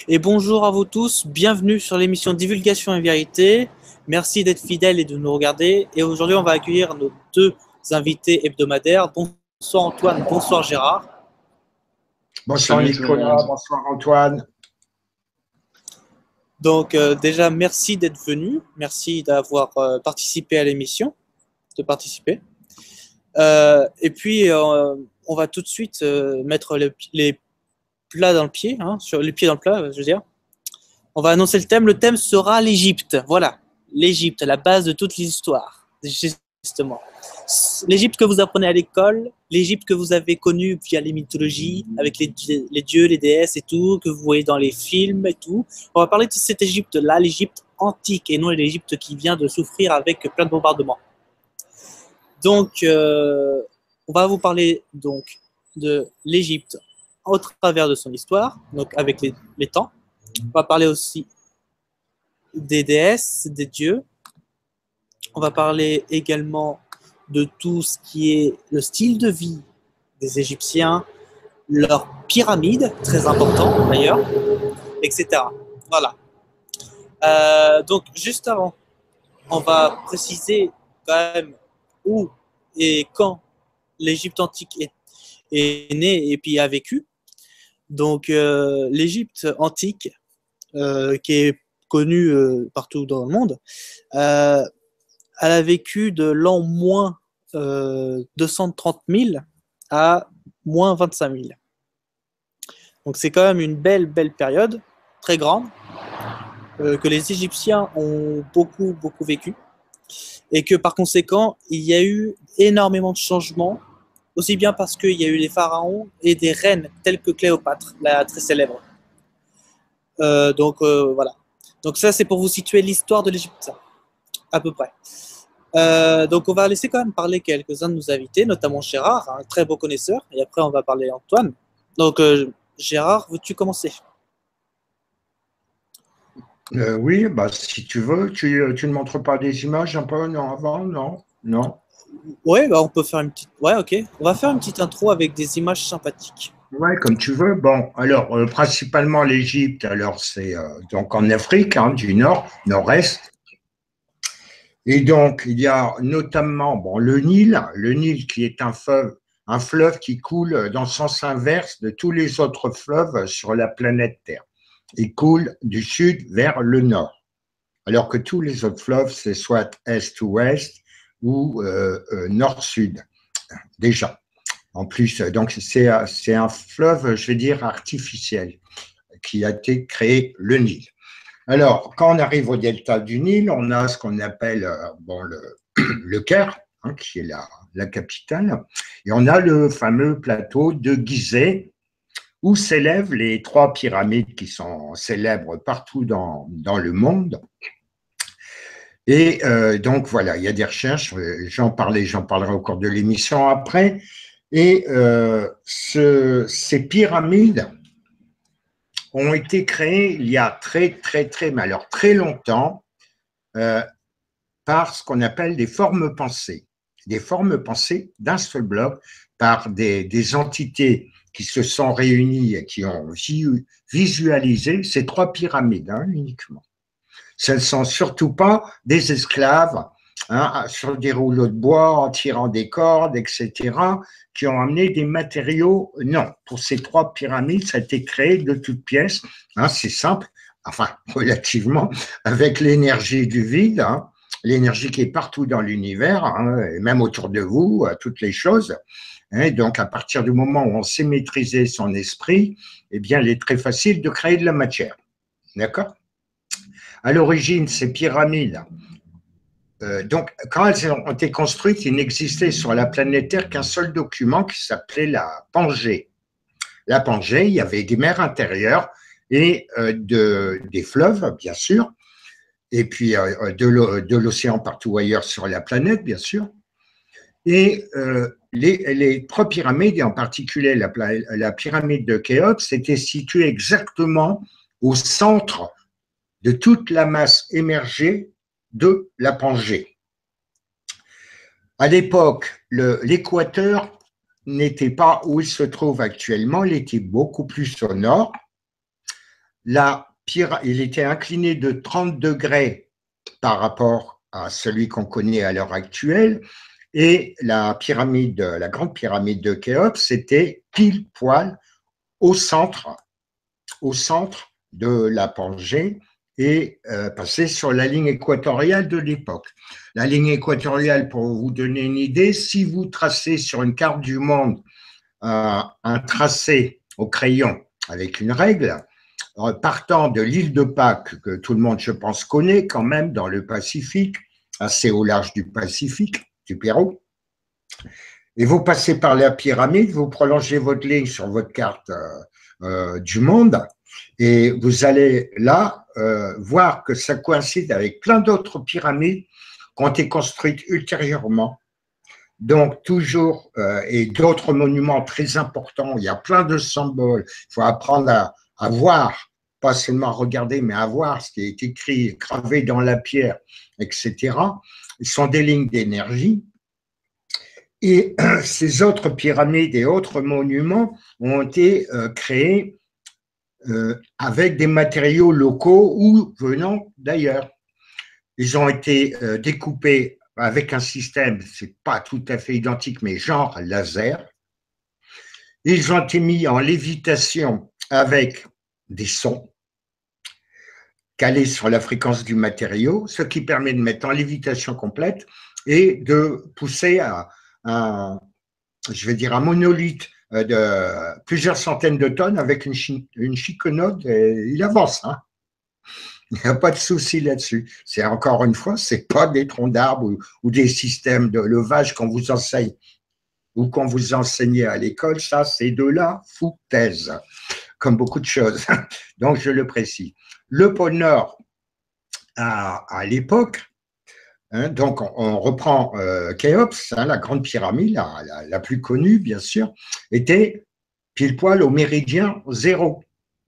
Et bonjour à vous tous, bienvenue sur l'émission Divulgation et Vérité. Merci d'être fidèles et de nous regarder. Et aujourd'hui, on va accueillir nos deux invités hebdomadaires. Bonsoir Antoine, bonsoir Gérard. Bonsoir Salut tout le Nicolas, monde. bonsoir Antoine. Donc déjà, merci d'être venu, merci d'avoir participé à l'émission, de participer. Et puis, on va tout de suite mettre les plats dans le pied, sur les pieds dans le plat, je veux dire. On va annoncer le thème. Le thème sera l'Égypte. Voilà, l'Égypte, la base de toute l'histoire. Justement, l'Égypte que vous apprenez à l'école, l'Égypte que vous avez connue via les mythologies, avec les dieux, les déesses et tout, que vous voyez dans les films et tout. On va parler de cette Égypte-là, l'Égypte antique, et non l'Égypte qui vient de souffrir avec plein de bombardements. Donc, on va vous parler donc de l'Égypte au travers de son histoire, donc avec les temps. On va parler aussi des déesses, des dieux. On va parler également de tout ce qui est le style de vie des Égyptiens, leurs pyramides, très important d'ailleurs, etc. Voilà. Donc, juste avant, on va préciser quand même où et quand l'Égypte antique est née et puis a vécu. Donc, l'Égypte antique, qui est connue partout dans le monde, elle a vécu de l'an moins 230 000 à moins 25 000. Donc c'est quand même une belle période, très grande, que les Égyptiens ont beaucoup vécu, et que par conséquent, il y a eu énormément de changements, aussi bien parce qu'il y a eu des pharaons et des reines telles que Cléopâtre, la très célèbre. Voilà. Donc ça, c'est pour vous situer l'histoire de l'Égypte, à peu près. Donc on va laisser quand même parler quelques-uns de nos invités, notamment Gérard, un très beau connaisseur, et après on va parler Antoine. Donc Gérard, veux-tu commencer? Oui, bah, si tu veux, tu ne montres pas des images un peu non, avant, non? Non? Ouais, bah on peut faire une petite. Ouais, ok. On va faire une petite intro avec des images sympathiques. Ouais, comme tu veux. Bon, alors, principalement l'Égypte, alors c'est donc en Afrique, du nord, nord-est. Et donc, il y a notamment bon, le Nil qui est un fleuve qui coule dans le sens inverse de tous les autres fleuves sur la planète Terre. Il coule du sud vers le nord, alors que tous les autres fleuves, c'est soit est-ouest ou nord-sud, déjà. En plus, donc c'est un fleuve, je vais dire, artificiel, qui a été créé, le Nil. Alors, quand on arrive au delta du Nil, on a ce qu'on appelle le Caire, qui est la capitale, et on a le fameux plateau de Gizeh, où s'élèvent les trois pyramides qui sont célèbres partout dans le monde. Et donc voilà, il y a des recherches, j'en parlerai au cours de l'émission après, et ces pyramides ont été créées il y a mais alors très longtemps, par ce qu'on appelle des formes pensées d'un seul bloc, par des entités qui se sont réunies et qui ont visualisé ces trois pyramides uniquement. Ce ne sont surtout pas des esclaves sur des rouleaux de bois, en tirant des cordes, etc., qui ont amené des matériaux. Non, pour ces trois pyramides, ça a été créé de toutes pièces. C'est simple, enfin, relativement, avec l'énergie du vide, l'énergie qui est partout dans l'univers, et même autour de vous, toutes les choses. Donc, à partir du moment où on sait maîtriser son esprit, eh bien, il est très facile de créer de la matière. D'accord ? À l'origine, ces pyramides, donc, quand elles ont été construites, il n'existait sur la planète Terre qu'un seul document qui s'appelait la Pangée. La Pangée, il y avait des mers intérieures et des fleuves, bien sûr, et puis de l'océan partout ailleurs sur la planète, bien sûr. Et les trois pyramides, et en particulier la pyramide de Khéops, était située exactement au centre de toute la masse émergée de la Pangée. À l'époque, l'équateur n'était pas où il se trouve actuellement, il était beaucoup plus au nord. il était incliné de 30 degrés par rapport à celui qu'on connaît à l'heure actuelle, et la grande pyramide de Khéops, était pile poil au centre de la Pangée et passé sur la ligne équatoriale de l'époque. La ligne équatoriale, pour vous donner une idée, si vous tracez sur une carte du monde un tracé au crayon avec une règle, partant de l'île de Pâques, que tout le monde, je pense, connaît quand même dans le Pacifique, assez au large du Pacifique, du Pérou, et vous passez par la pyramide, vous prolongez votre ligne sur votre carte du monde, et vous allez là voir que ça coïncide avec plein d'autres pyramides qui ont été construites ultérieurement. Donc, toujours, et d'autres monuments très importants, il y a plein de symboles. Il faut apprendre à voir, pas seulement à regarder, mais à voir ce qui est écrit, gravé dans la pierre, etc. Ce sont des lignes d'énergie. Et ces autres pyramides et autres monuments ont été créés avec des matériaux locaux ou venant d'ailleurs. Ils ont été découpés avec un système, c'est pas tout à fait identique, mais genre laser. Ils ont été mis en lévitation avec des sons calés sur la fréquence du matériau, ce qui permet de mettre en lévitation complète et de pousser un monolithe de plusieurs centaines de tonnes avec une chiquenaude, il avance, hein. Il n'y a pas de souci là-dessus. C'est encore une fois, c'est pas des troncs d'arbres ou des systèmes de levage qu'on vous enseigne ou qu'on vous enseignait à l'école. Ça, c'est de la foutaise, comme beaucoup de choses. Donc, je le précise. Le pôle Nord, à l'époque, hein, donc on reprend Khéops, hein, la grande pyramide, la plus connue, bien sûr, était pile poil au méridien 0.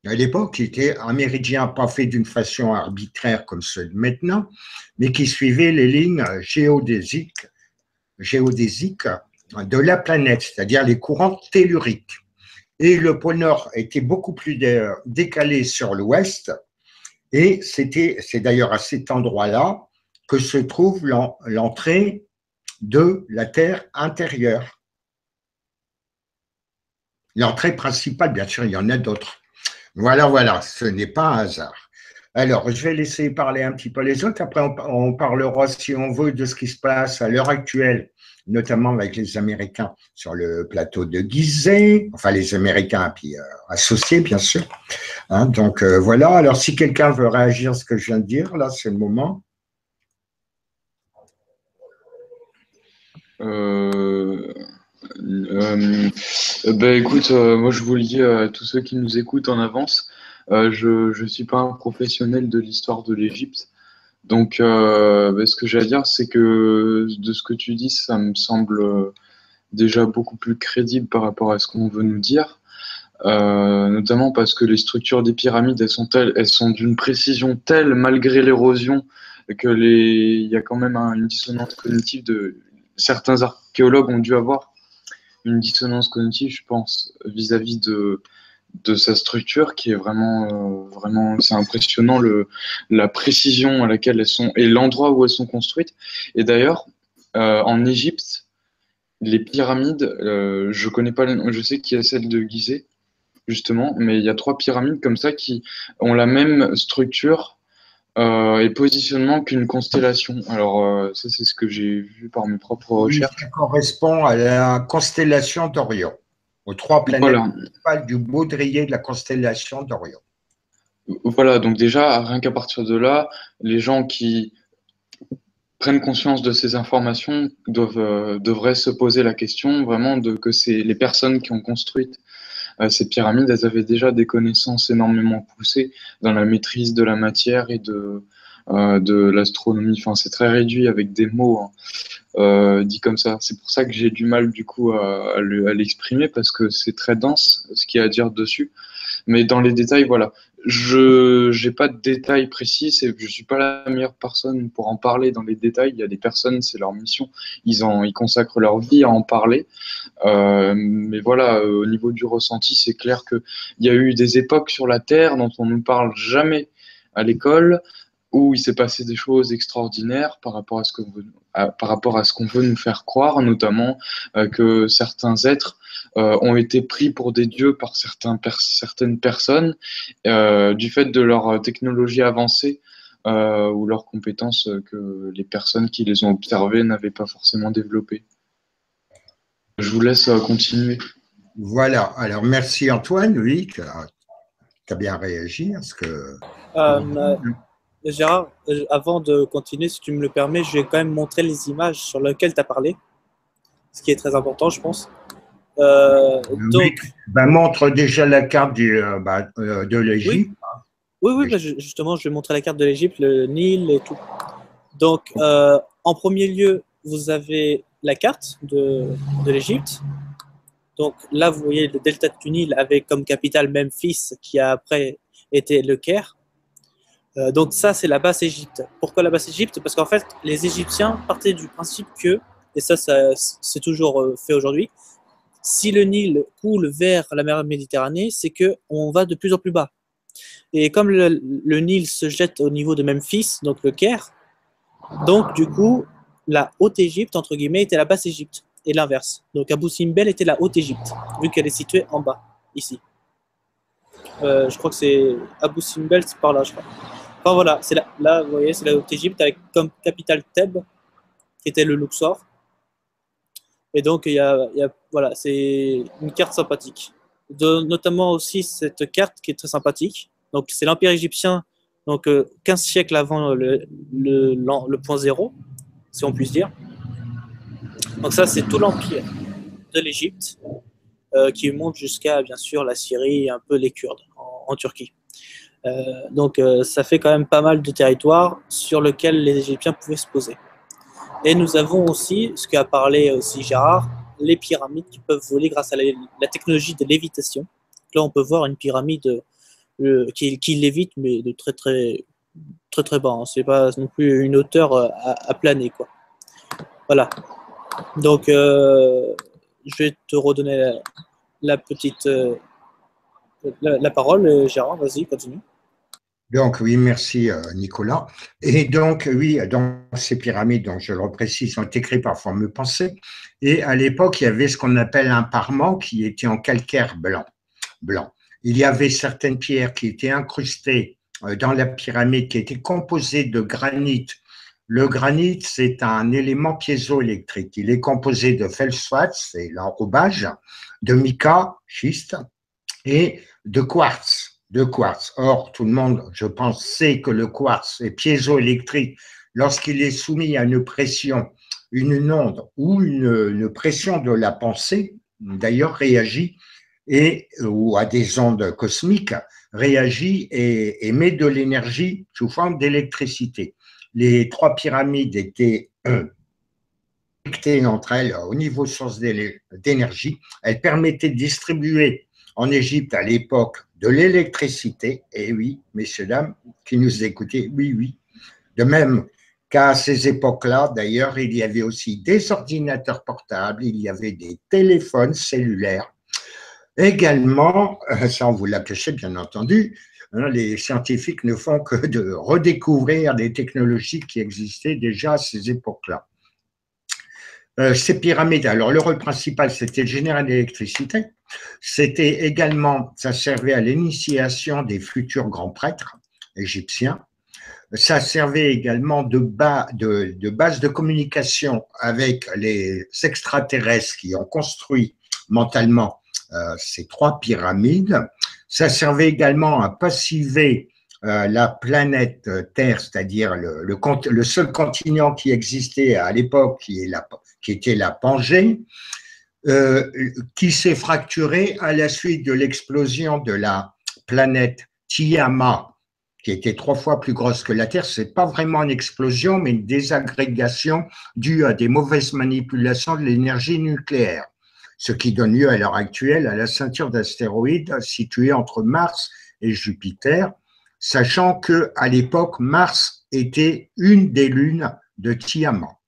À l'époque, il était un méridien pas fait d'une façon arbitraire comme celui de maintenant, mais qui suivait les lignes géodésiques de la planète, c'est-à-dire les courants telluriques. Et le pôle Nord était beaucoup plus décalé sur l'ouest, et c'est d'ailleurs à cet endroit-là que se trouve l'entrée de la Terre intérieure. L'entrée principale, bien sûr, il y en a d'autres. Voilà, ce n'est pas un hasard. Alors, je vais laisser parler un petit peu les autres. Après, on parlera, si on veut, de ce qui se passe à l'heure actuelle, notamment avec les Américains sur le plateau de Gizeh, enfin les Américains, puis associés, bien sûr. Hein, donc, voilà. Alors, si quelqu'un veut réagir à ce que je viens de dire, là, c'est le moment. Écoute, moi je vous le dis à tous ceux qui nous écoutent en avance, je ne suis pas un professionnel de l'histoire de l'Égypte. Donc, ce que j'ai à dire, c'est que de ce que tu dis, ça me semble déjà beaucoup plus crédible par rapport à ce qu'on veut nous dire, notamment parce que les structures des pyramides, elles sont d'une précision telle, malgré l'érosion, il y a quand même une dissonance cognitive certains archéologues ont dû avoir une dissonance cognitive, je pense, vis-à-vis de sa structure qui est vraiment, c'est impressionnant la précision à laquelle elles sont et l'endroit où elles sont construites. Et d'ailleurs, en Égypte, les pyramides, je connais pas, je sais qu'il y a celle de Gizeh justement, mais il y a 3 pyramides comme ça qui ont la même structure et positionnement qu'une constellation. Alors ça, c'est ce que j'ai vu par mes propres recherches. Ça correspond à la constellation d'Orion, aux 3 planètes principales du baudrier de la constellation d'Orion. Voilà, donc déjà, rien qu'à partir de là, les gens qui prennent conscience de ces informations devraient se poser la question vraiment que les personnes qui ont construit ces pyramides, elles avaient déjà des connaissances énormément poussées dans la maîtrise de la matière et de l'astronomie. Enfin, c'est très réduit avec des mots, hein, dit comme ça. C'est pour ça que j'ai du mal du coup à l'exprimer parce que c'est très dense ce qu'il y a à dire dessus. Mais dans les détails, voilà. Je n'ai pas de détails précis, je suis pas la meilleure personne pour en parler dans les détails. Il y a des personnes, c'est leur mission, ils consacrent leur vie à en parler. Mais voilà, au niveau du ressenti, c'est clair qu'il y a eu des époques sur la Terre dont on ne parle jamais à l'école, où il s'est passé des choses extraordinaires par rapport à ce qu'on veut, par rapport à ce qu'on veut nous faire croire, notamment que certains êtres ont été pris pour des dieux par certaines personnes du fait de leur technologie avancée ou leurs compétences que les personnes qui les ont observées n'avaient pas forcément développées. Je vous laisse continuer. Voilà, alors merci Antoine, oui, tu as bien réagi à ce que… Gérard, avant de continuer, si tu me le permets, je vais quand même montrer les images sur lesquelles tu as parlé, ce qui est très important, je pense. Donc, montre déjà la carte de l'Égypte. Oui, justement, je vais montrer la carte de l'Égypte, le Nil et tout. Donc, en premier lieu, vous avez la carte de l'Égypte. Donc là, vous voyez le delta du Nil avec comme capitale Memphis, qui a après été le Caire. Donc ça, c'est la basse Égypte. Pourquoi la basse Égypte? Parce qu'en fait, les Égyptiens partaient du principe que, et ça c'est toujours fait aujourd'hui, si le Nil coule vers la mer Méditerranée, c'est qu'on va de plus en plus bas. Et comme le Nil se jette au niveau de Memphis, donc le Caire, donc du coup, la haute Égypte, entre guillemets, était la basse Égypte, et l'inverse. Donc Abou Simbel était la haute Égypte, vu qu'elle est située en bas, ici. Je crois que c'est Abou Simbel, c'est par là, je crois. Enfin voilà, c'est là, vous voyez, c'est la Haute-Égypte avec comme capitale Thèbes, qui était le Luxor. Et donc, voilà, c'est une carte sympathique. Notamment aussi cette carte qui est très sympathique. Donc, c'est l'Empire égyptien, donc 15 siècles avant le point zéro, si on puisse dire. Donc ça, c'est tout l'Empire de l'Égypte, qui monte jusqu'à, bien sûr, la Syrie et un peu les Kurdes en Turquie. Donc ça fait quand même pas mal de territoires sur lesquels les Égyptiens pouvaient se poser. Et nous avons aussi, ce qu'a parlé aussi Gérard, les pyramides qui peuvent voler grâce à la technologie de lévitation. Là, on peut voir une pyramide qui lévite, mais de très très bas. Hein. C'est pas non plus une hauteur à planer, quoi. Voilà. Donc, je vais te redonner la petite la parole, Gérard. Vas-y, continue. Donc, oui, merci Nicolas. Et donc, oui, dans ces pyramides, donc je le reprécise, sont écrits par forme pensée. Et à l'époque, il y avait ce qu'on appelle un parement qui était en calcaire blanc. Il y avait certaines pierres qui étaient incrustées dans la pyramide, qui étaient composées de granit. Le granit, c'est un élément piézoélectrique. Il est composé de feldspath, c'est l'enrobage, de mica, schiste, et de quartz. Or, tout le monde, je pense, sait que le quartz est piézoélectrique lorsqu'il est soumis à une pression, une onde ou une pression de la pensée, d'ailleurs réagit, ou à des ondes cosmiques, réagit et émet de l'énergie sous forme d'électricité. Les trois pyramides étaient connectées entre elles au niveau source d'énergie. Elles permettaient de distribuer en Égypte à l'époque de l'électricité, et oui, messieurs, dames, qui nous écoutez, oui. De même qu'à ces époques-là, d'ailleurs, il y avait aussi des ordinateurs portables, il y avait des téléphones cellulaires. Également, ça on vous l'a caché bien entendu, les scientifiques ne font que de redécouvrir des technologies qui existaient déjà à ces époques-là. Ces pyramides, alors le rôle principal, c'était de générer de l'électricité. C'était également, ça servait à l'initiation des futurs grands prêtres égyptiens. Ça servait également de base de communication avec les extraterrestres qui ont construit mentalement ces trois pyramides. Ça servait également à pacifier la planète Terre, c'est-à-dire le seul continent qui existait à l'époque, qui était la Pangée, qui s'est fracturé à la suite de l'explosion de la planète Tiamat qui était 3 fois plus grosse que la Terre. C'est pas vraiment une explosion, mais une désagrégation due à des mauvaises manipulations de l'énergie nucléaire, ce qui donne lieu à l'heure actuelle à la ceinture d'astéroïdes située entre Mars et Jupiter, sachant que à l'époque, Mars était une des lunes de Tiamat.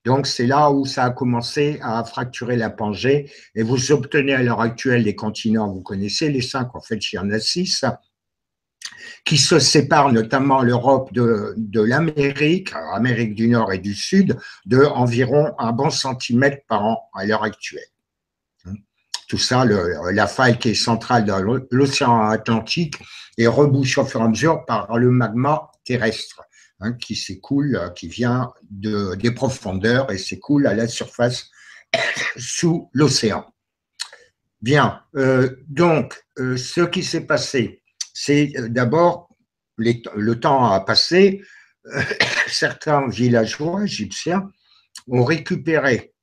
Donc, c'est là où ça a commencé à fracturer la Pangée et vous obtenez à l'heure actuelle les continents, vous connaissez les 5, en fait, il y en a 6, qui se séparent, notamment l'Europe de l'Amérique, Amérique du Nord et du Sud, de environ un bon centimètre par an à l'heure actuelle. Tout ça, la faille qui est centrale dans l'océan Atlantique est rebouchée au fur et à mesure par le magma terrestre. Qui s'écoule, qui vient des profondeurs et s'écoule à la surface sous l'océan. Bien, donc, ce qui s'est passé, c'est d'abord, le temps a passé, certains villageois égyptiens ont récupéré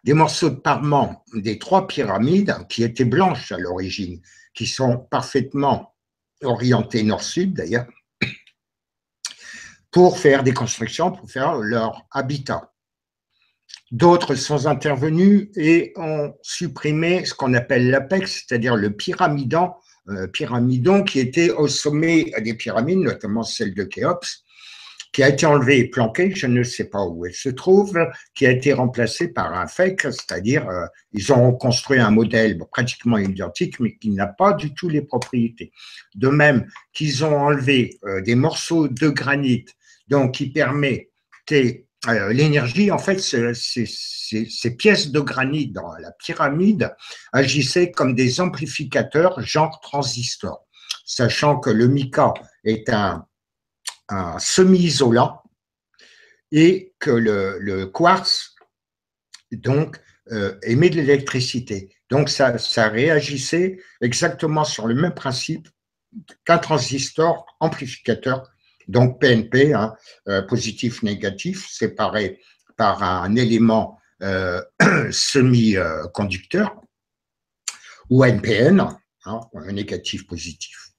des morceaux de parement des 3 pyramides qui étaient blanches à l'origine, qui sont parfaitement orientées nord-sud d'ailleurs, pour faire des constructions, pour faire leur habitat. D'autres sont intervenus et ont supprimé ce qu'on appelle l'apex, c'est-à-dire le pyramidon qui était au sommet des pyramides, notamment celle de Khéops, qui a été enlevé et planqué, je ne sais pas où elle se trouve, qui a été remplacé par un fake, c'est-à-dire ils ont construit un modèle pratiquement identique, mais qui n'a pas du tout les propriétés. De même qu'ils ont enlevé des morceaux de granit, donc qui permet l'énergie, en fait, ces pièces de granit dans la pyramide agissaient comme des amplificateurs genre transistor, sachant que le mica est un semi-isolant et que le quartz donc émet de l'électricité. Donc ça réagissait exactement sur le même principe qu'un transistor amplificateur, donc PNP, positif négatif, séparé par un élément semi-conducteur, ou NPN, un négatif positif.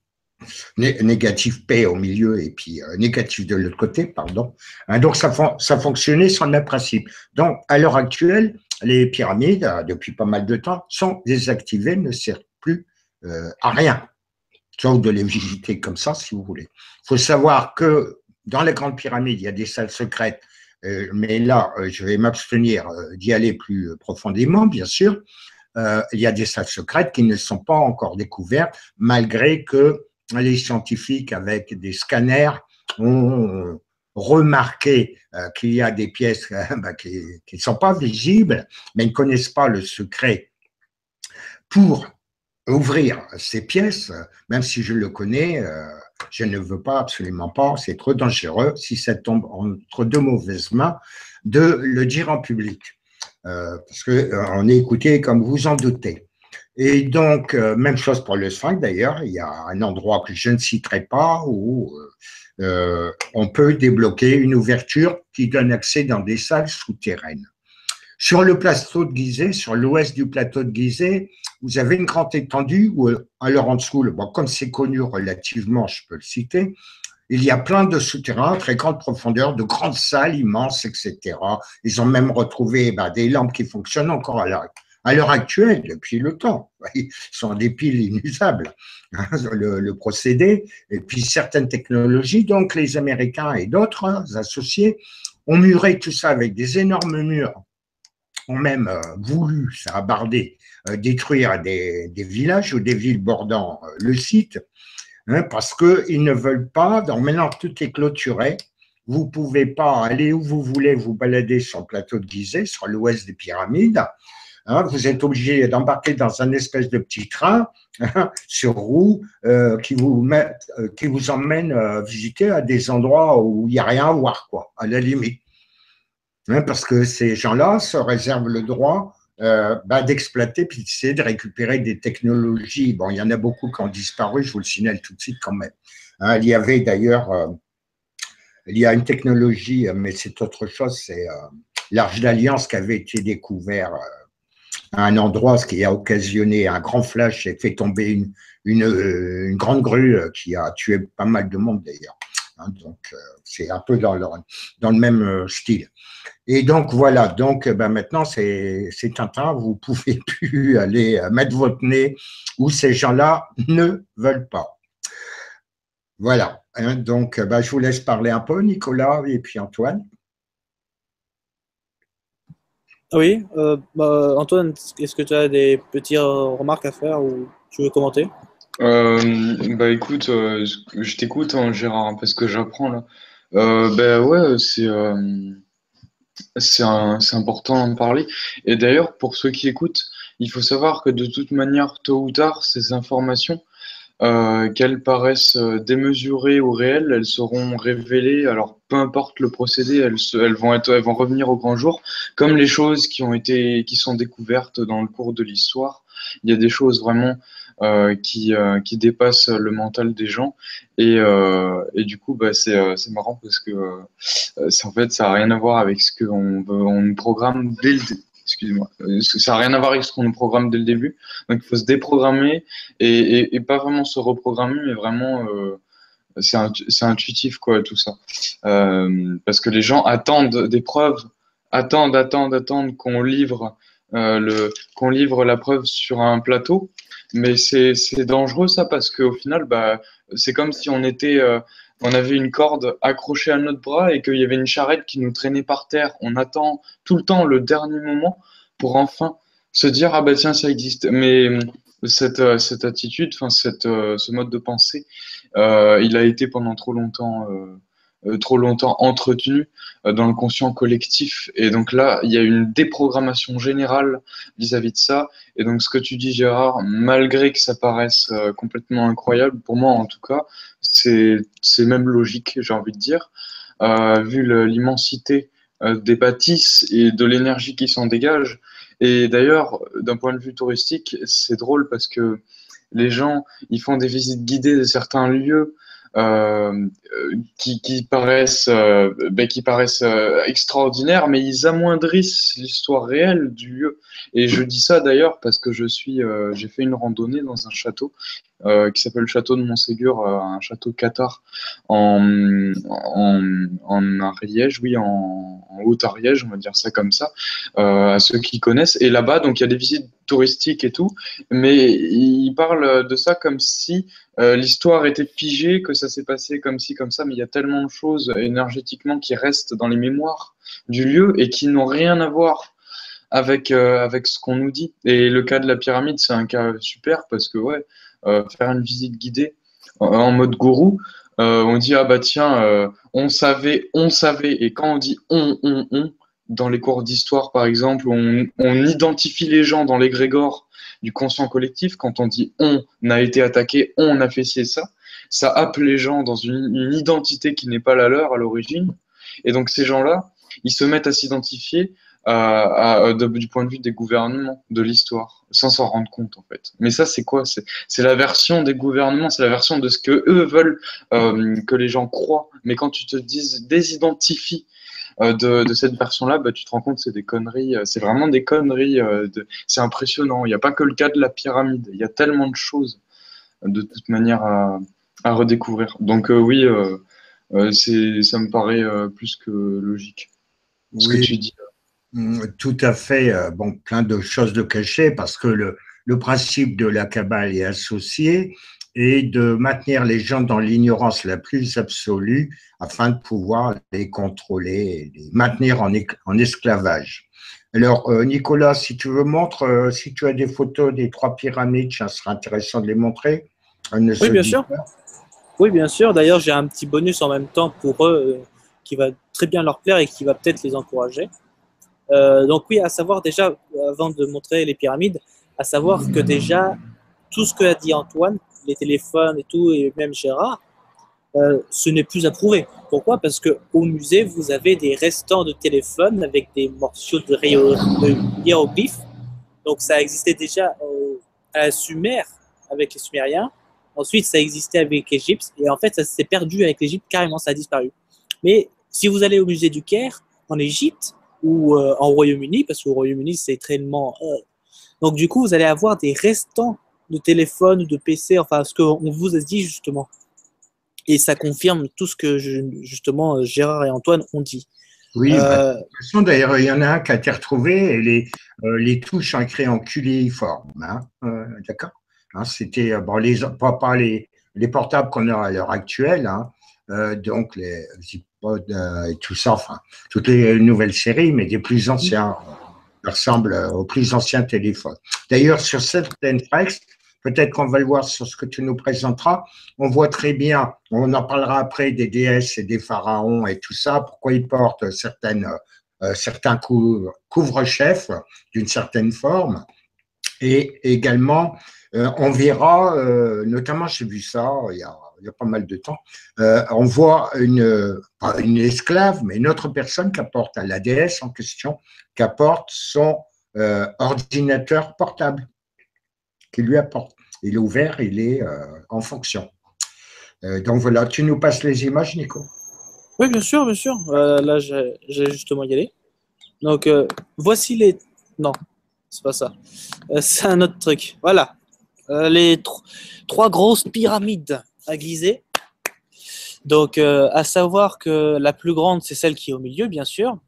Négatif P au milieu et puis négatif de l'autre côté, pardon. Donc, ça fonctionnait sur le même principe. Donc, à l'heure actuelle, les pyramides, depuis pas mal de temps, sont désactivées, ne servent plus à rien, sauf de les visiter comme ça, si vous voulez. Il faut savoir que dans les grandes pyramides, il y a des salles secrètes, mais là, je vais m'abstenir d'y aller plus profondément, bien sûr. Il y a des salles secrètes qui ne sont pas encore découvertes, malgré que les scientifiques, avec des scanners, ont remarqué qu'il y a des pièces qui ne sont pas visibles, mais ne connaissent pas le secret pour ouvrir ces pièces, même si je le connais, je ne veux pas, absolument pas, c'est trop dangereux, si ça tombe entre de mauvaises mains, de le dire en public. Parce qu'on est écouté comme vous en doutez. Et donc, même chose pour le sphinx d'ailleurs, il y a un endroit que je ne citerai pas où on peut débloquer une ouverture qui donne accès dans des salles souterraines. Sur le plateau de Gizeh, sur l'ouest du plateau de Gizeh, vous avez une grande étendue où, alors en dessous, bon, comme c'est connu relativement, je peux le citer, il y a plein de souterrains, très grande profondeur, de grandes salles immenses, etc. Ils ont même retrouvé des lampes qui fonctionnent encore à l'heure actuelle, depuis le temps. Ils sont des piles inusables, le procédé. Et puis certaines technologies, donc les Américains et d'autres associés, ont muré tout ça avec des énormes murs, ont même voulu, ça a bardé, détruire des villages ou des villes bordant le site, parce qu'ils ne veulent pas, donc maintenant tout est clôturé, vous ne pouvez pas aller où vous voulez vous balader sur le plateau de Gizeh, sur l'ouest des pyramides, vous êtes obligé d'embarquer dans un espèce de petit train sur roue qui vous emmène visiter à des endroits où il n'y a rien à voir, quoi, à la limite. Parce que ces gens-là se réservent le droit d'exploiter puis d'essayer de récupérer des technologies. Bon, il y en a beaucoup qui ont disparu, je vous le signale tout de suite quand même. Il y avait d'ailleurs, il y a une technologie, mais c'est autre chose, c'est l'Arche d'Alliance qui avait été découvert à un endroit, ce qui a occasionné un grand flash et fait tomber une grande grue qui a tué pas mal de monde d'ailleurs. Hein, donc, c'est un peu dans le même style. Et donc, voilà. Donc, ben, maintenant, c'est Tintin. Vous pouvez plus aller mettre votre nez où ces gens-là ne veulent pas. Voilà. Hein, donc, ben, je vous laisse parler un peu, Nicolas et puis Antoine. Oui, Antoine, est-ce que tu as des petites remarques à faire ou tu veux commenter? Bah écoute, je t'écoute, hein, Gérard, parce que j'apprends là. Ben ouais, c'est important d'en parler. Et d'ailleurs, pour ceux qui écoutent, il faut savoir que de toute manière, tôt ou tard, ces informations, qu'elles paraissent démesurées ou réelles, elles seront révélées. Alors, peu importe le procédé, elles vont revenir au grand jour, comme les choses qui sont découvertes dans le cours de l'histoire. Il y a des choses vraiment qui dépassent le mental des gens. Et du coup, bah, c'est marrant parce que en fait, ça n'a rien à voir avec ce on nous programme dès le début. Excuse-moi. Ça n'a rien à voir avec ce qu'on nous programme dès le début. Donc, il faut se déprogrammer et pas vraiment se reprogrammer, mais vraiment, c'est intuitif, quoi, tout ça. Parce que les gens attendent des preuves, attendent qu'on livre la preuve sur un plateau. Mais c'est dangereux, ça, parce qu'au final, bah, c'est comme si on avait une corde accrochée à notre bras et qu'il y avait une charrette qui nous traînait par terre. On attend tout le temps le dernier moment pour enfin se dire, ah bah tiens, ça existe. Mais cette attitude, enfin, ce mode de pensée, il a été pendant trop longtemps entretenu dans le conscient collectif. Et donc là, il y a une déprogrammation générale vis-à-vis de ça. Et donc, ce que tu dis, Gérard, malgré que ça paraisse complètement incroyable, pour moi en tout cas, c'est même logique, j'ai envie de dire, vu l'immensité des bâtisses et de l'énergie qui s'en dégage. Et d'ailleurs, d'un point de vue touristique, c'est drôle parce que les gens, ils font des visites guidées de certains lieux qui paraissent extraordinaires, mais ils amoindrissent l'histoire réelle du lieu. Et je dis ça d'ailleurs parce que j'ai fait une randonnée dans un château qui s'appelle le château de Montségur, un château cathare en Ariège, oui, en Haute-Ariège, on va dire ça comme ça, à ceux qui connaissent. Et là-bas, donc il y a des visites touristiques et tout, mais ils parlent de ça comme si l'histoire était figée, que ça s'est passé comme ci, comme ça, mais il y a tellement de choses énergétiquement qui restent dans les mémoires du lieu et qui n'ont rien à voir avec ce qu'on nous dit. Et le cas de la pyramide, c'est un cas super parce que, ouais, faire une visite guidée en mode gourou, on dit, ah bah tiens, on savait, et quand on dit dans les cours d'histoire, par exemple, on identifie les gens dans l'égrégore du conscient collectif. Quand on dit on a été attaqué, on a fait ci et ça happe les gens dans une identité qui n'est pas la leur à l'origine. Et donc ces gens-là, ils se mettent à s'identifier du point de vue des gouvernements, de l'histoire, sans s'en rendre compte en fait. Mais ça, c'est quoi? C'est la version des gouvernements, c'est la version de ce que eux veulent que les gens croient. Mais quand tu te désidentifies de cette version-là, bah, tu te rends compte que c'est des conneries. C'est vraiment des conneries. C'est impressionnant. Il n'y a pas que le cas de la pyramide. Il y a tellement de choses de toute manière à redécouvrir. Donc oui, ça me paraît plus que logique. Ce que Oui, tu dis. tout à fait. Bon, plein de choses de cachées parce que le principe de la Kabbale est associé et de maintenir les gens dans l'ignorance la plus absolue afin de pouvoir les contrôler et les maintenir en esclavage. Alors, Nicolas, si tu veux, montre, si tu as des photos des trois pyramides, ça serait intéressant de les montrer. Oui, bien sûr. Oui, bien sûr. D'ailleurs, j'ai un petit bonus en même temps pour eux qui va très bien leur plaire et qui va peut-être les encourager. Donc oui, à savoir déjà, avant de montrer les pyramides, à savoir que déjà, tout ce que a dit Antoine, les téléphones et tout, et même Gérard, ce n'est plus à prouver. Pourquoi? Parce qu'au musée, vous avez des restants de téléphones avec des morceaux de hiéroglyphes. Donc ça existait déjà à la Sumer avec les Sumériens. Ensuite, ça existait avec l'Égypte. Et en fait, ça s'est perdu avec l'Égypte, carrément, ça a disparu. Mais si vous allez au musée du Caire, en Égypte, ou en Royaume-Uni, parce qu'au Royaume-Uni, c'est extrêmement Donc, du coup, vous allez avoir des restants de téléphone ou de PC, enfin, ce qu'on vous a dit justement. Et ça confirme tout ce que justement Gérard et Antoine ont dit. Oui, bah, de toute façon, d'ailleurs, il y en a un qui a été retrouvé et les touches sont écrites en cunéiforme. Hein, d'accord? Hein, c'était bon, pas les portables qu'on a à l'heure actuelle, hein, donc les iPods et tout ça, enfin, toutes les nouvelles séries, mais des plus anciens, ressemblent aux plus anciens téléphones. D'ailleurs, sur certaines textes, peut-être qu'on va le voir sur ce que tu nous présenteras, on voit très bien, on en parlera après des déesses et des pharaons et tout ça, pourquoi ils portent certains couvre-chefs d'une certaine forme. Et également, on verra, notamment j'ai vu ça il y a pas mal de temps, on voit pas une esclave, mais une autre personne qui apporte à la déesse en question, qui apporte son ordinateur portable, qui lui apporte. Il est ouvert, il est en fonction. Donc voilà, tu nous passes les images, Nico. Oui, bien sûr, bien sûr. Là, j'ai justement y aller. Donc, voici les. Non, c'est pas ça. C'est un autre truc. Voilà. Les trois grosses pyramides à Gizeh. Donc, à savoir que la plus grande, c'est celle qui est au milieu, bien sûr.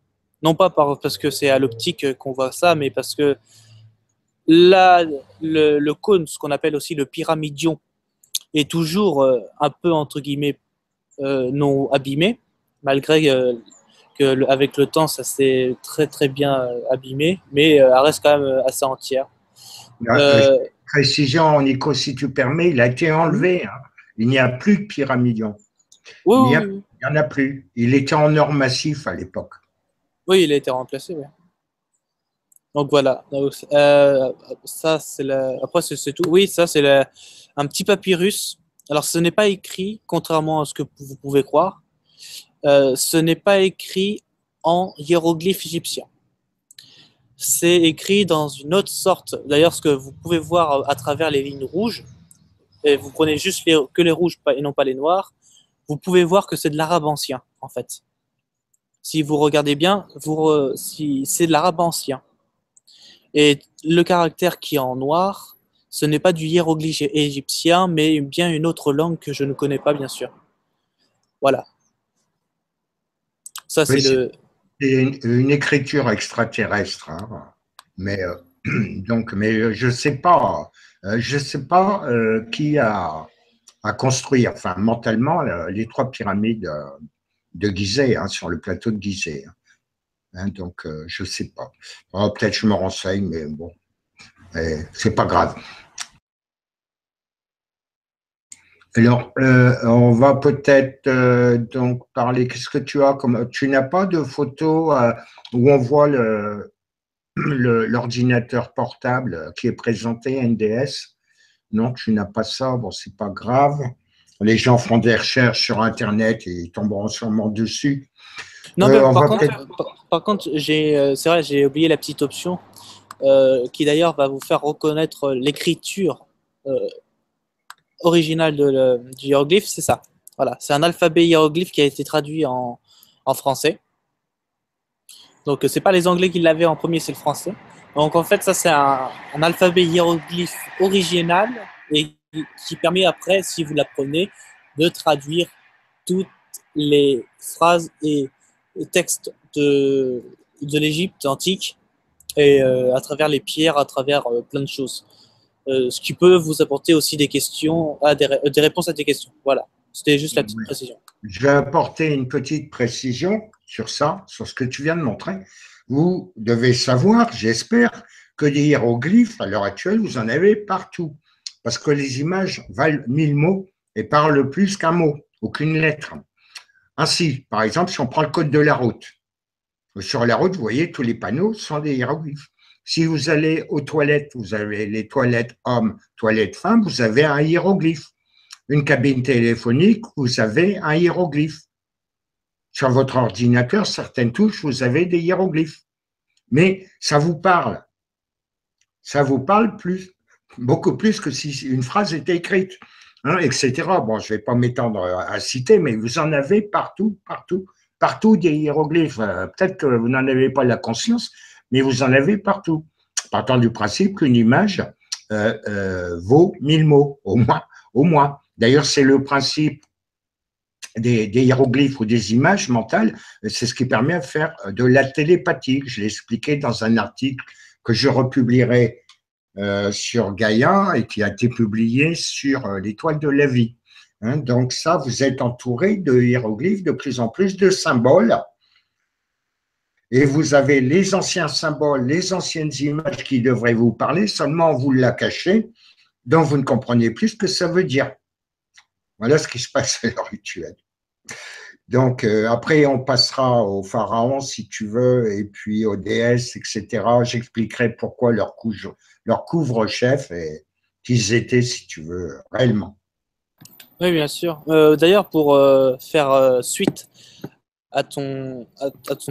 Non pas parce que c'est à l'optique qu'on voit ça, mais parce que là, le cône, ce qu'on appelle aussi le pyramidion, est toujours un peu, entre guillemets, non abîmé, malgré avec le temps, ça s'est très très bien abîmé, mais elle reste quand même assez entière. Précision, Nico, si tu permets, il a été enlevé. Hein. Il n'y a plus de pyramidion. Oui, Il n'y oui, en a plus. Il était en or massif à l'époque. oui, il a été remplacé. Ouais. Donc voilà. Donc, ça, c'est après, c'est tout. Oui, ça, c'est un petit papyrus. Alors, ce n'est pas écrit, contrairement à ce que vous pouvez croire, ce n'est pas écrit en hiéroglyphe égyptien. C'est écrit dans une autre sorte. D'ailleurs, ce que vous pouvez voir à travers les lignes rouges, et vous prenez juste que les rouges et non pas les noirs, vous pouvez voir que c'est de l'arabe ancien, en fait. Si vous regardez bien, si, c'est de l'arabe ancien. Et le caractère qui est en noir, ce n'est pas du hiéroglyphe égyptien, mais bien une autre langue que je ne connais pas, bien sûr. Voilà. Ça, Oui, c'est le. c'est une écriture extraterrestre. Hein. Mais, mais je sais pas qui a construit, enfin, mentalement, les trois pyramides de Gizeh, hein, sur le plateau de Gizeh. Hein, donc, je sais pas. Oh, peut-être je me renseigne, mais bon, c'est pas grave. Alors, on va peut-être donc parler. Qu'est-ce que tu as comme. Tu n'as pas de photo où on voit l'ordinateur portable qui est présenté NDS? Non, tu n'as pas ça. Bon, c'est pas grave. Les gens feront des recherches sur Internet et ils tomberont sûrement dessus. Non, mais par contre, c'est vrai, j'ai oublié la petite option qui d'ailleurs va vous faire reconnaître l'écriture originale du hiéroglyphe, c'est ça. Voilà, c'est un alphabet hiéroglyphe qui a été traduit en français. Donc, c'est pas les Anglais qui l'avaient en premier, c'est le français. Donc, en fait, ça, c'est un alphabet hiéroglyphe original et qui permet après, si vous l'apprenez, de traduire toutes les phrases et textes de l'Égypte antique et à travers les pierres, à travers plein de choses. Ce qui peut vous apporter aussi des questions, des réponses à des questions. Voilà, c'était juste la petite précision. Je vais apporter une petite précision sur ça, sur ce que tu viens de montrer. Vous devez savoir, j'espère, que des hiéroglyphes, à l'heure actuelle, vous en avez partout. Parce que les images valent 1000 mots et parlent plus qu'un mot, aucune lettre. Ainsi, par exemple, si on prend le code de la route, sur la route, vous voyez, tous les panneaux sont des hiéroglyphes. Si vous allez aux toilettes, vous avez les toilettes hommes, toilettes femmes, vous avez un hiéroglyphe. Une cabine téléphonique, vous avez un hiéroglyphe. Sur votre ordinateur, certaines touches, vous avez des hiéroglyphes. Mais ça vous parle. Ça vous parle plus, beaucoup plus que si une phrase était écrite, hein, etc. Bon, je ne vais pas m'étendre à citer, mais vous en avez partout, partout, partout des hiéroglyphes. Peut-être que vous n'en avez pas la conscience, mais vous en avez partout. partant du principe qu'une image vaut 1000 mots, au moins. Au moins. D'ailleurs, c'est le principe des hiéroglyphes ou des images mentales, c'est ce qui permet de faire de la télépathie. Je l'ai expliqué dans un article que je republierai sur Gaïa et qui a été publié sur l'étoile de la vie. Hein, donc ça, vous êtes entouré de hiéroglyphes, de plus en plus de symboles. Et vous avez les anciens symboles, les anciennes images qui devraient vous parler, seulement on vous l'a caché, donc vous ne comprenez plus ce que ça veut dire. Voilà ce qui se passe à l'heure actuelle. Donc, après, on passera au pharaon, si tu veux, et puis aux déesses, etc. J'expliquerai pourquoi leur couvre-chef et qu'ils étaient, si tu veux, réellement. Oui, bien sûr. D'ailleurs, pour faire suite à ton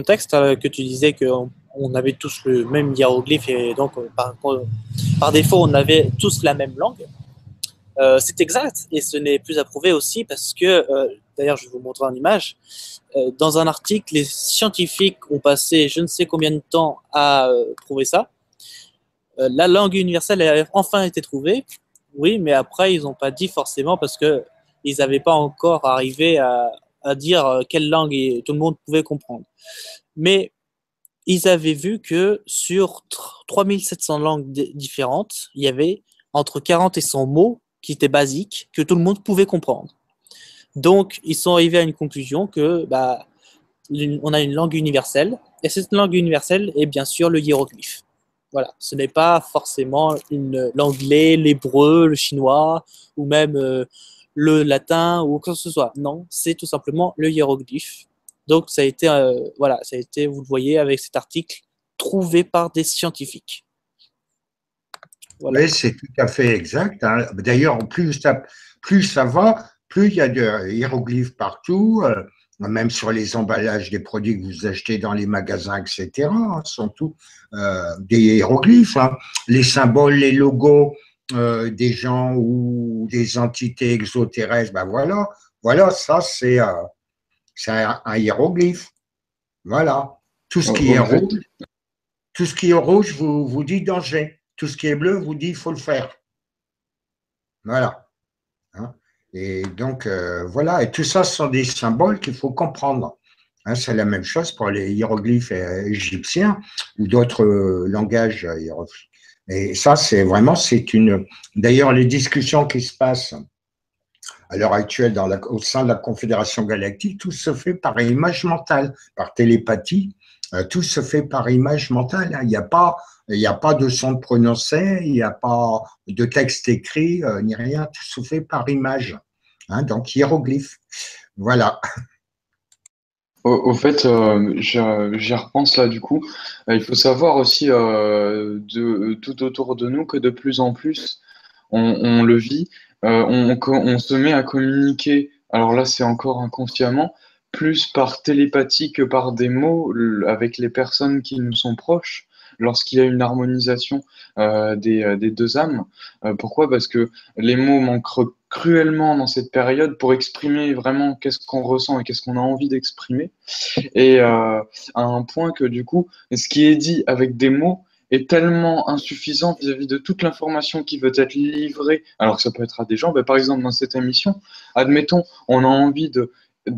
texte que tu disais qu'on avait tous le même hiéroglyphe et donc par défaut, on avait tous la même langue. C'est exact et ce n'est plus à prouver aussi parce que, d'ailleurs, je vais vous montrer en image. Dans un article, les scientifiques ont passé je ne sais combien de temps à prouver ça. La langue universelle a enfin été trouvée, oui, mais après, ils n'ont pas dit forcément parce qu'ils n'avaient pas encore arrivé à dire quelle langue tout le monde pouvait comprendre. Mais ils avaient vu que sur 3700 langues différentes, il y avait entre 40 et 100 mots qui étaient basiques, que tout le monde pouvait comprendre. Donc, ils sont arrivés à une conclusion que on a une langue universelle, et cette langue universelle est bien sûr le hiéroglyphe. Voilà, ce n'est pas forcément l'anglais, l'hébreu, le chinois, ou même le latin, ou quoi que ce soit. Non, c'est tout simplement le hiéroglyphe. Donc, ça a été, voilà, ça a été, vous le voyez avec cet article, trouvé par des scientifiques. Voilà. Oui, c'est tout à fait exact. Hein. D'ailleurs, plus ça va, plus il y a de hiéroglyphes partout, même sur les emballages des produits que vous achetez dans les magasins, etc. Hein, sont tous des hiéroglyphes. Hein. Les symboles, les logos des gens ou des entités exoterrestres, ben voilà, ça c'est un hiéroglyphe. Voilà. Tout ce qui est rouge, tout ce qui est rouge vous dit danger. Tout ce qui est bleu vous dit il faut le faire. Voilà. Hein. Et donc, voilà. Et tout ça, ce sont des symboles qu'il faut comprendre. Hein, c'est la même chose pour les hiéroglyphes égyptiens ou d'autres langages hiéroglyphiques. Et ça, c'est vraiment, D'ailleurs, les discussions qui se passent à l'heure actuelle au sein de la Confédération galactique, tout se fait par image mentale, par télépathie. Tout se fait par image mentale. Hein. Il n'y a pas de son prononcé, il n'y a pas de texte écrit, ni rien. Tout se fait par image. Hein, donc, hiéroglyphe. Voilà. Au fait, j'y repense là du coup. Il faut savoir aussi tout autour de nous que de plus en plus, on le vit, on se met à communiquer. Alors là, c'est encore inconsciemment, plus par télépathie que par des mots avec les personnes qui nous sont proches. Lorsqu'il y a une harmonisation des deux âmes. Pourquoi? Parce que les mots manquent cruellement dans cette période pour exprimer vraiment qu'est-ce qu'on ressent et qu'est-ce qu'on a envie d'exprimer. Et à un point que du coup, ce qui est dit avec des mots est tellement insuffisant vis-à-vis de toute l'information qui veut être livrée, alors que ça peut être à des gens. Ben, par exemple, dans cette émission, admettons, on a envie de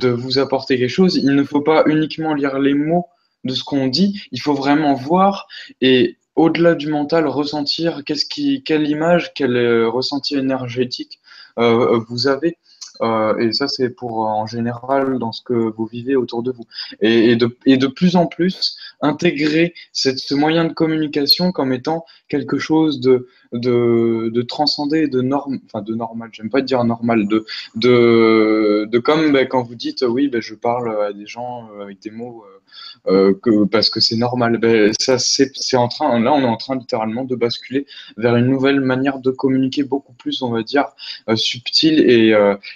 vous apporter quelque chose, il ne faut pas uniquement lire les mots de ce qu'on dit, il faut vraiment voir et au-delà du mental, ressentir quelle image, quel ressenti énergétique vous avez. Et ça, c'est pour en général dans ce que vous vivez autour de vous. Et de plus en plus, intégrer ce moyen de communication comme étant quelque chose de transcendé, de normal, j'aime pas dire normal, de comme quand vous dites oui, je parle à des gens avec des mots parce que c'est normal. Ça, c'est en train, là, on est en train littéralement de basculer vers une nouvelle manière de communiquer beaucoup plus, on va dire, subtile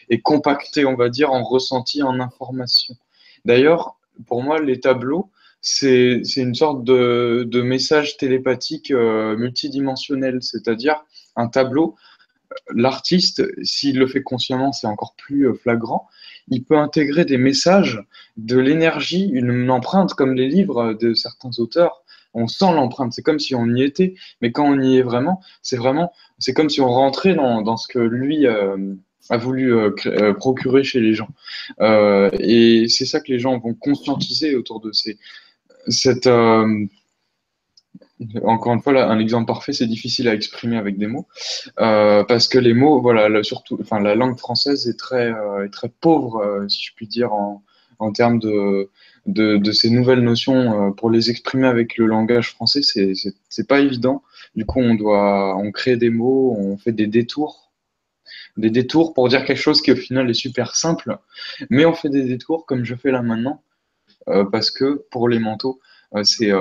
et compactée, on va dire, en ressenti, en information. D'ailleurs, pour moi, les tableaux, c'est une sorte de message télépathique multidimensionnel, c'est-à-dire un tableau, l'artiste, s'il le fait consciemment, c'est encore plus flagrant, il peut intégrer des messages, de l'énergie, une empreinte comme les livres de certains auteurs on sent l'empreinte. C'est comme si on y était, mais quand on y est vraiment, c'est comme si on rentrait dans ce que lui a voulu procurer chez les gens. Et c'est ça que les gens vont conscientiser autour de cette, encore une fois, là, un exemple parfait, c'est difficile à exprimer avec des mots, parce que les mots, voilà, surtout, enfin, la langue française est très pauvre, si je puis dire, en termes de ces nouvelles notions. Pour les exprimer avec le langage français, c'est pas évident. Du coup, on crée des mots, on fait des détours pour dire quelque chose qui au final est super simple, mais on fait des détours comme je fais là maintenant, parce que pour les manteaux, c'est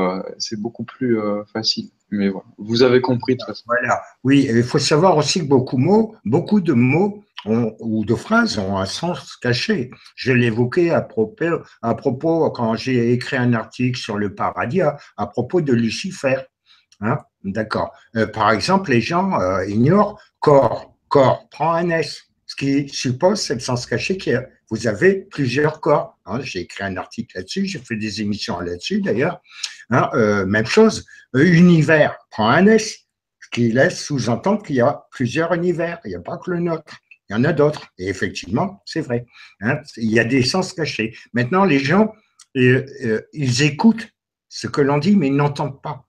beaucoup plus facile. Mais voilà, vous avez compris de toute façon. Voilà. Oui, il faut savoir aussi que beaucoup de mots ou de phrases ont un sens caché. Je l'évoquais à propos quand j'ai écrit un article sur le paradis, à propos de Lucifer. Hein. D'accord. Par exemple, les gens ignorent corps. Corps prend un S, ce qui suppose, c'est le sens caché que vous avez plusieurs corps. Hein. J'ai écrit un article là-dessus, j'ai fait des émissions là-dessus d'ailleurs. Hein, même chose, univers prend un S, ce qui laisse sous-entendre qu'il y a plusieurs univers. Il n'y a pas que le nôtre, il y en a d'autres. Et effectivement, c'est vrai. Hein, il y a des sens cachés. Maintenant, les gens, ils écoutent ce que l'on dit, mais ils n'entendent pas.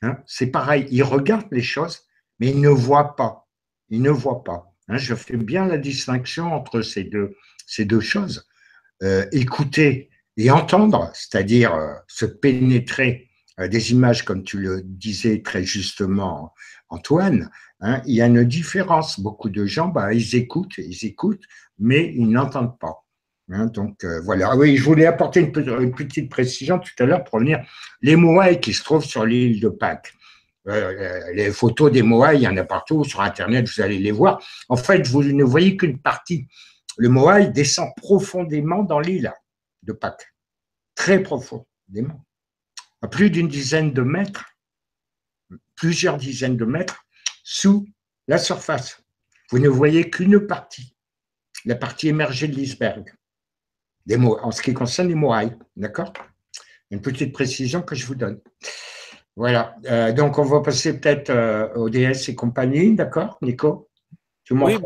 Hein, c'est pareil, ils regardent les choses, mais ils ne voient pas. Ils ne voient pas. Hein, je fais bien la distinction entre ces deux choses. Écouter et entendre, c'est-à-dire se pénétrer des images, comme tu le disais très justement, Antoine, hein, il y a une différence. Beaucoup de gens, ils écoutent, mais ils n'entendent pas. Hein, donc voilà. Oui, je voulais apporter une petite précision tout à l'heure pour venir. Les Moai qui se trouvent sur l'île de Pâques. Les photos des Moai, il y en a partout sur Internet, vous allez les voir. En fait, vous ne voyez qu'une partie. Le Moai descend profondément dans l'île de Pâques, très profondément, à plus d'une dizaine de mètres, plusieurs dizaines de mètres sous la surface. Vous ne voyez qu'une partie, la partie émergée de l'iceberg, en ce qui concerne les Moai, d'accord? Une petite précision que je vous donne. Voilà, donc on va passer peut-être au DS et compagnie, d'accord, Nico? Oui,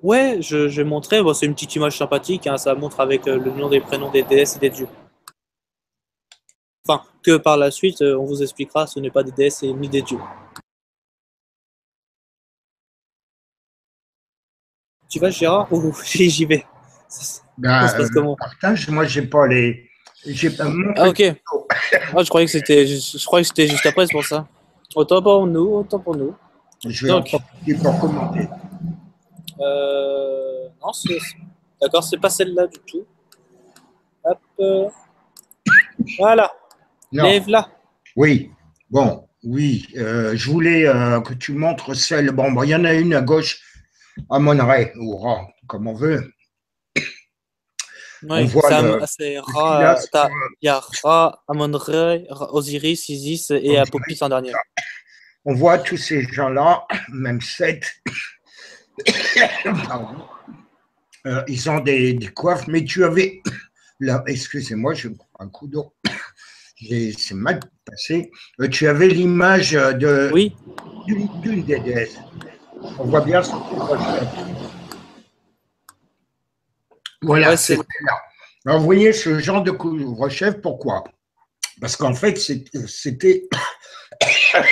ouais, je vais montrer. Bon, c'est une petite image sympathique, hein, ça montre avec le nom des prénoms des déesses et des dieux. Enfin, que par la suite, on vous expliquera, ce n'est pas des déesses ni des dieux. Tu vas, Gérard, ou j'y vais? Ça se passe comment? Partage, moi, j'ai pas les. Ah, ok. Ah, je croyais que c'était juste après, c'est pour ça. Autant pour nous, autant pour nous. Je vais en profiter pour commenter. Non, d'accord, c'est pas celle-là du tout. Hop. Voilà. Lève-la. Oui, bon, oui. Je voulais que tu montres celle. Bon, il y en a une à gauche, à Monterey, ou Ra, comme on veut. Oui, c'est Ra. Il y a Ra, Amon-Ra, Osiris, Isis et Apopis en dernier. On voit tous ces gens-là, même 7. Ils ont des coiffes, mais tu avais. Là, excusez-moi, je prends un coup d'eau. C'est mal passé. Tu avais l'image d'une des déesses. On voit bien son couvre-chef. Voilà, ouais, c'est là. Alors, vous voyez ce genre de couvre-chef, pourquoi? Parce qu'en fait, c'était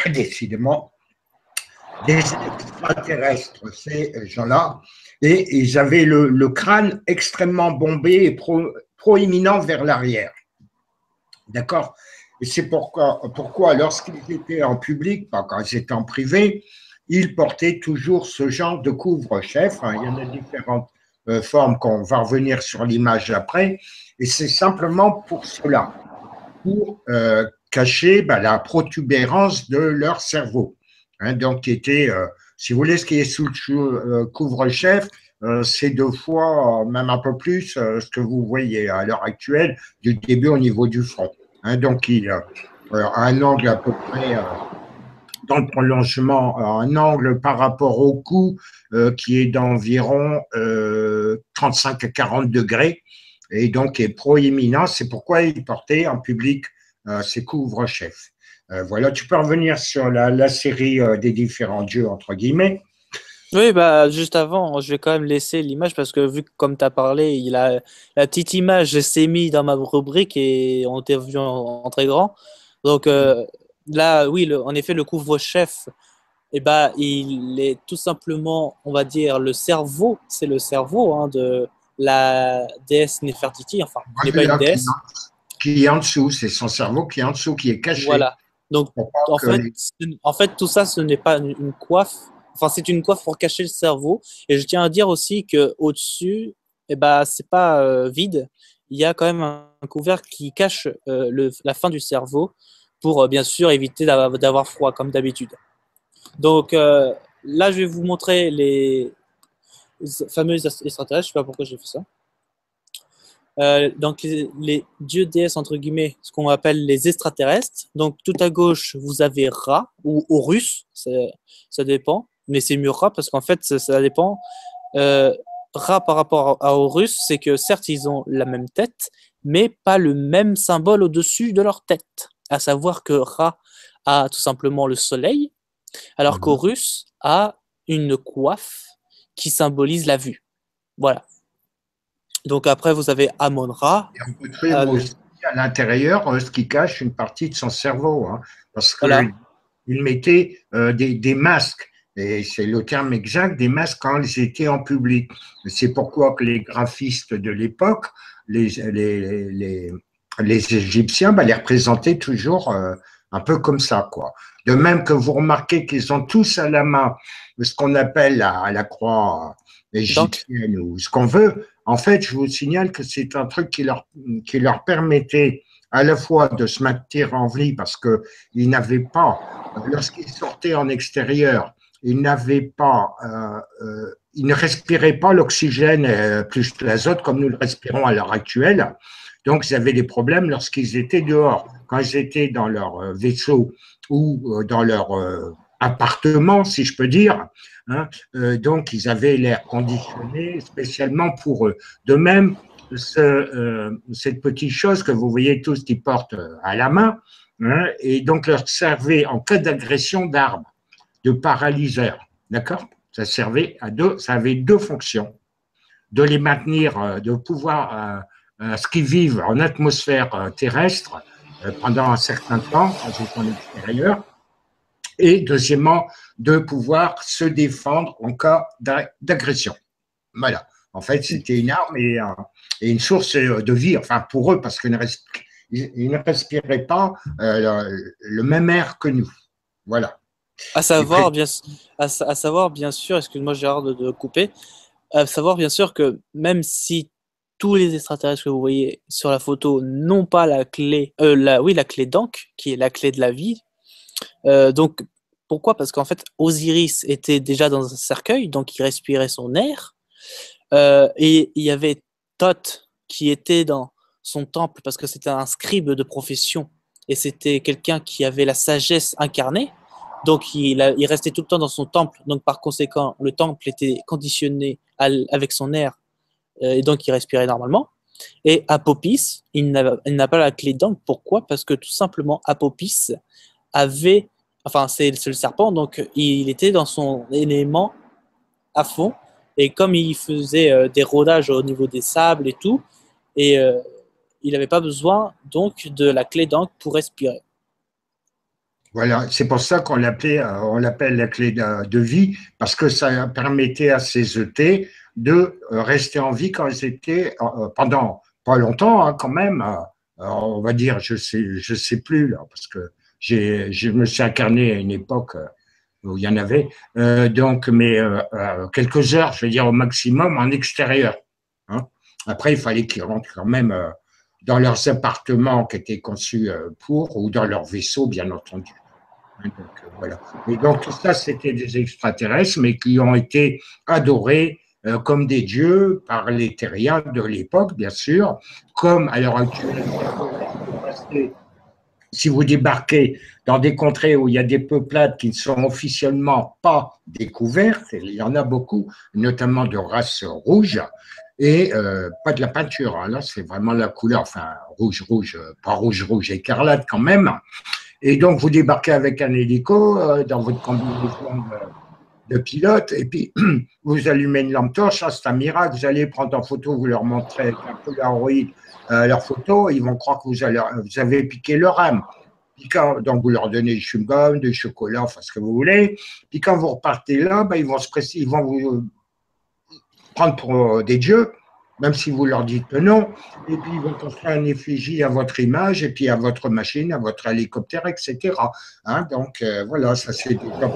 décidément des extraterrestres, ces gens-là, et ils avaient le crâne extrêmement bombé et proéminent vers l'arrière. D'accord? Et c'est pourquoi lorsqu'ils étaient en public, pas quand ils étaient en privé, ils portaient toujours ce genre de couvre-chef. Hein, il y en a différentes formes qu'on va revenir sur l'image après. Et c'est simplement pour cela, pour cacher la protubérance de leur cerveau. Hein, donc, qui était, si vous voulez, ce qui est sous le couvre-chef, c'est 2 fois, même un peu plus, ce que vous voyez à l'heure actuelle du début au niveau du front. Hein, donc, il a un angle à peu près dans le prolongement, un angle par rapport au cou qui est d'environ 35 à 40 degrés et donc est proéminent. C'est pourquoi il portait en public ces couvre-chefs. Voilà, tu peux revenir sur la série des différents dieux, entre guillemets. Oui, bah, juste avant, je vais quand même laisser l'image parce que vu que, comme tu as parlé, la petite image s'est mise dans ma rubrique et on t'a vu en très grand. Donc là, oui, en effet, le couvre-chef, eh ben, il est tout simplement, on va dire, le cerveau, c'est le cerveau hein, de la déesse Néfertiti, enfin, qui n'est pas une Voilà, déesse. qui est en dessous, c'est son cerveau qui est en dessous, qui est caché. Voilà. Donc, Pour pas en que fait, en fait, tout ça, ce n'est pas une coiffe. Enfin, c'est une coiffe pour cacher le cerveau. Et je tiens à dire aussi que au-dessus, eh ben, c'est pas vide. Il y a quand même un couvercle qui cache la fin du cerveau pour bien sûr éviter d'avoir froid comme d'habitude. Donc là, je vais vous montrer les fameux extraterrestres. Je sais pas pourquoi j'ai fait ça. Donc les dieux déesses entre guillemets, ce qu'on appelle les extraterrestres. Donc tout à gauche vous avez Ra ou Horus, ça dépend, mais c'est mieux Ra parce qu'en fait ça dépend. Ra par rapport à Horus, c'est que certes ils ont la même tête, mais pas le même symbole au-dessus de leur tête. À savoir que Ra a tout simplement le soleil, alors qu'Horus a une coiffe qui symbolise la vue. Voilà. Donc après, vous avez Amon-Ra. Et on peut trouver aussi à l'intérieur ce qui cache une partie de son cerveau, hein, parce Voilà. qu'il mettait des masques, et c'est le terme exact, des masques quand ils étaient en public. C'est pourquoi que les graphistes de l'époque, les Égyptiens, bah, les représentaient toujours un peu comme ça, quoi. De même que vous remarquez qu'ils ont tous à la main ce qu'on appelle la croix égyptienne ou ce qu'on veut. En fait, je vous signale que c'est un truc qui leur permettait à la fois de se maintenir en vie parce qu'ils n'avaient pas, lorsqu'ils sortaient en extérieur, ils n'avaient pas, ils ne respiraient pas l'oxygène plus l'azote comme nous le respirons à l'heure actuelle. Donc, ils avaient des problèmes lorsqu'ils étaient dehors. Quand ils étaient dans leur vaisseau ou dans leur appartement, si je peux dire, hein, donc ils avaient l'air conditionné spécialement pour eux. De même, cette petite chose que vous voyez tous qui portent à la main, hein, et donc leur servait en cas d'agression d'armes, de paralyseur, d'accord? Ça servait ça avait deux fonctions, de les maintenir, de pouvoir ce qu'ils vivent en atmosphère terrestre pendant un certain temps, quand ils sont en extérieur, et deuxièmement, de pouvoir se défendre en cas d'agression. Voilà. En fait, c'était une arme et une source de vie, enfin pour eux, parce qu'ils ne respiraient pas le même air que nous. Voilà. À savoir, bien sûr, excuse-moi Gérard de couper, à savoir bien sûr que même si tous les extraterrestres que vous voyez sur la photo n'ont pas la clé, la clé d'Ankh, qui est la clé de la vie. Donc, pourquoi? Parce qu'en fait, Osiris était déjà dans un cercueil, donc il respirait son air. Et il y avait Thoth qui était dans son temple parce que c'était un scribe de profession et c'était quelqu'un qui avait la sagesse incarnée. Donc il restait tout le temps dans son temple. Donc par conséquent, le temple était conditionné avec son air et donc il respirait normalement. Et Apopis, il n'a pas la clé d'Ankh. Pourquoi? Parce que tout simplement, Apopis avait, enfin c'est le serpent, donc il était dans son élément à fond. Et comme il faisait des rodages au niveau des sables et tout, et il n'avait pas besoin donc de la clé d'encre pour respirer. Voilà, c'est pour ça qu'on l'appelle la clé de vie, parce que ça permettait à ces ET de rester en vie quand ils étaient, pendant pas longtemps hein, quand même, on va dire, je sais plus là, parce que je me suis incarné à une époque où il y en avait, donc, mais quelques heures, je veux dire au maximum en extérieur. Hein. Après, il fallait qu'ils rentrent quand même dans leurs appartements qui étaient conçus pour, ou dans leurs vaisseaux, bien entendu. Donc, voilà. Et donc, tout ça, c'était des extraterrestres, mais qui ont été adorés comme des dieux par les terriens de l'époque, bien sûr, comme à l'heure actuelle, si vous débarquez dans des contrées où il y a des peuplades qui ne sont officiellement pas découvertes, et il y en a beaucoup, notamment de race rouge, et pas de la peinture. Hein. Là, c'est vraiment la couleur, enfin, rouge, pas rouge, écarlate quand même. Et donc, vous débarquez avec un hélico dans votre combinaison de pilote, et puis vous allumez une lampe torche, ça c'est un miracle, vous allez prendre en photo, vous leur montrez avec un Polaroid leur photo, ils vont croire que vous avez piqué leur âme. Puis donc vous leur donnez du chewing-gum, du chocolat, enfin ce que vous voulez. Puis quand vous repartez là, ben, ils vont vous prendre pour des dieux, même si vous leur dites que non. Et puis ils vont construire une effigie à votre image, et puis à votre machine, à votre hélicoptère, etc. Hein, donc voilà, ça c'est déjà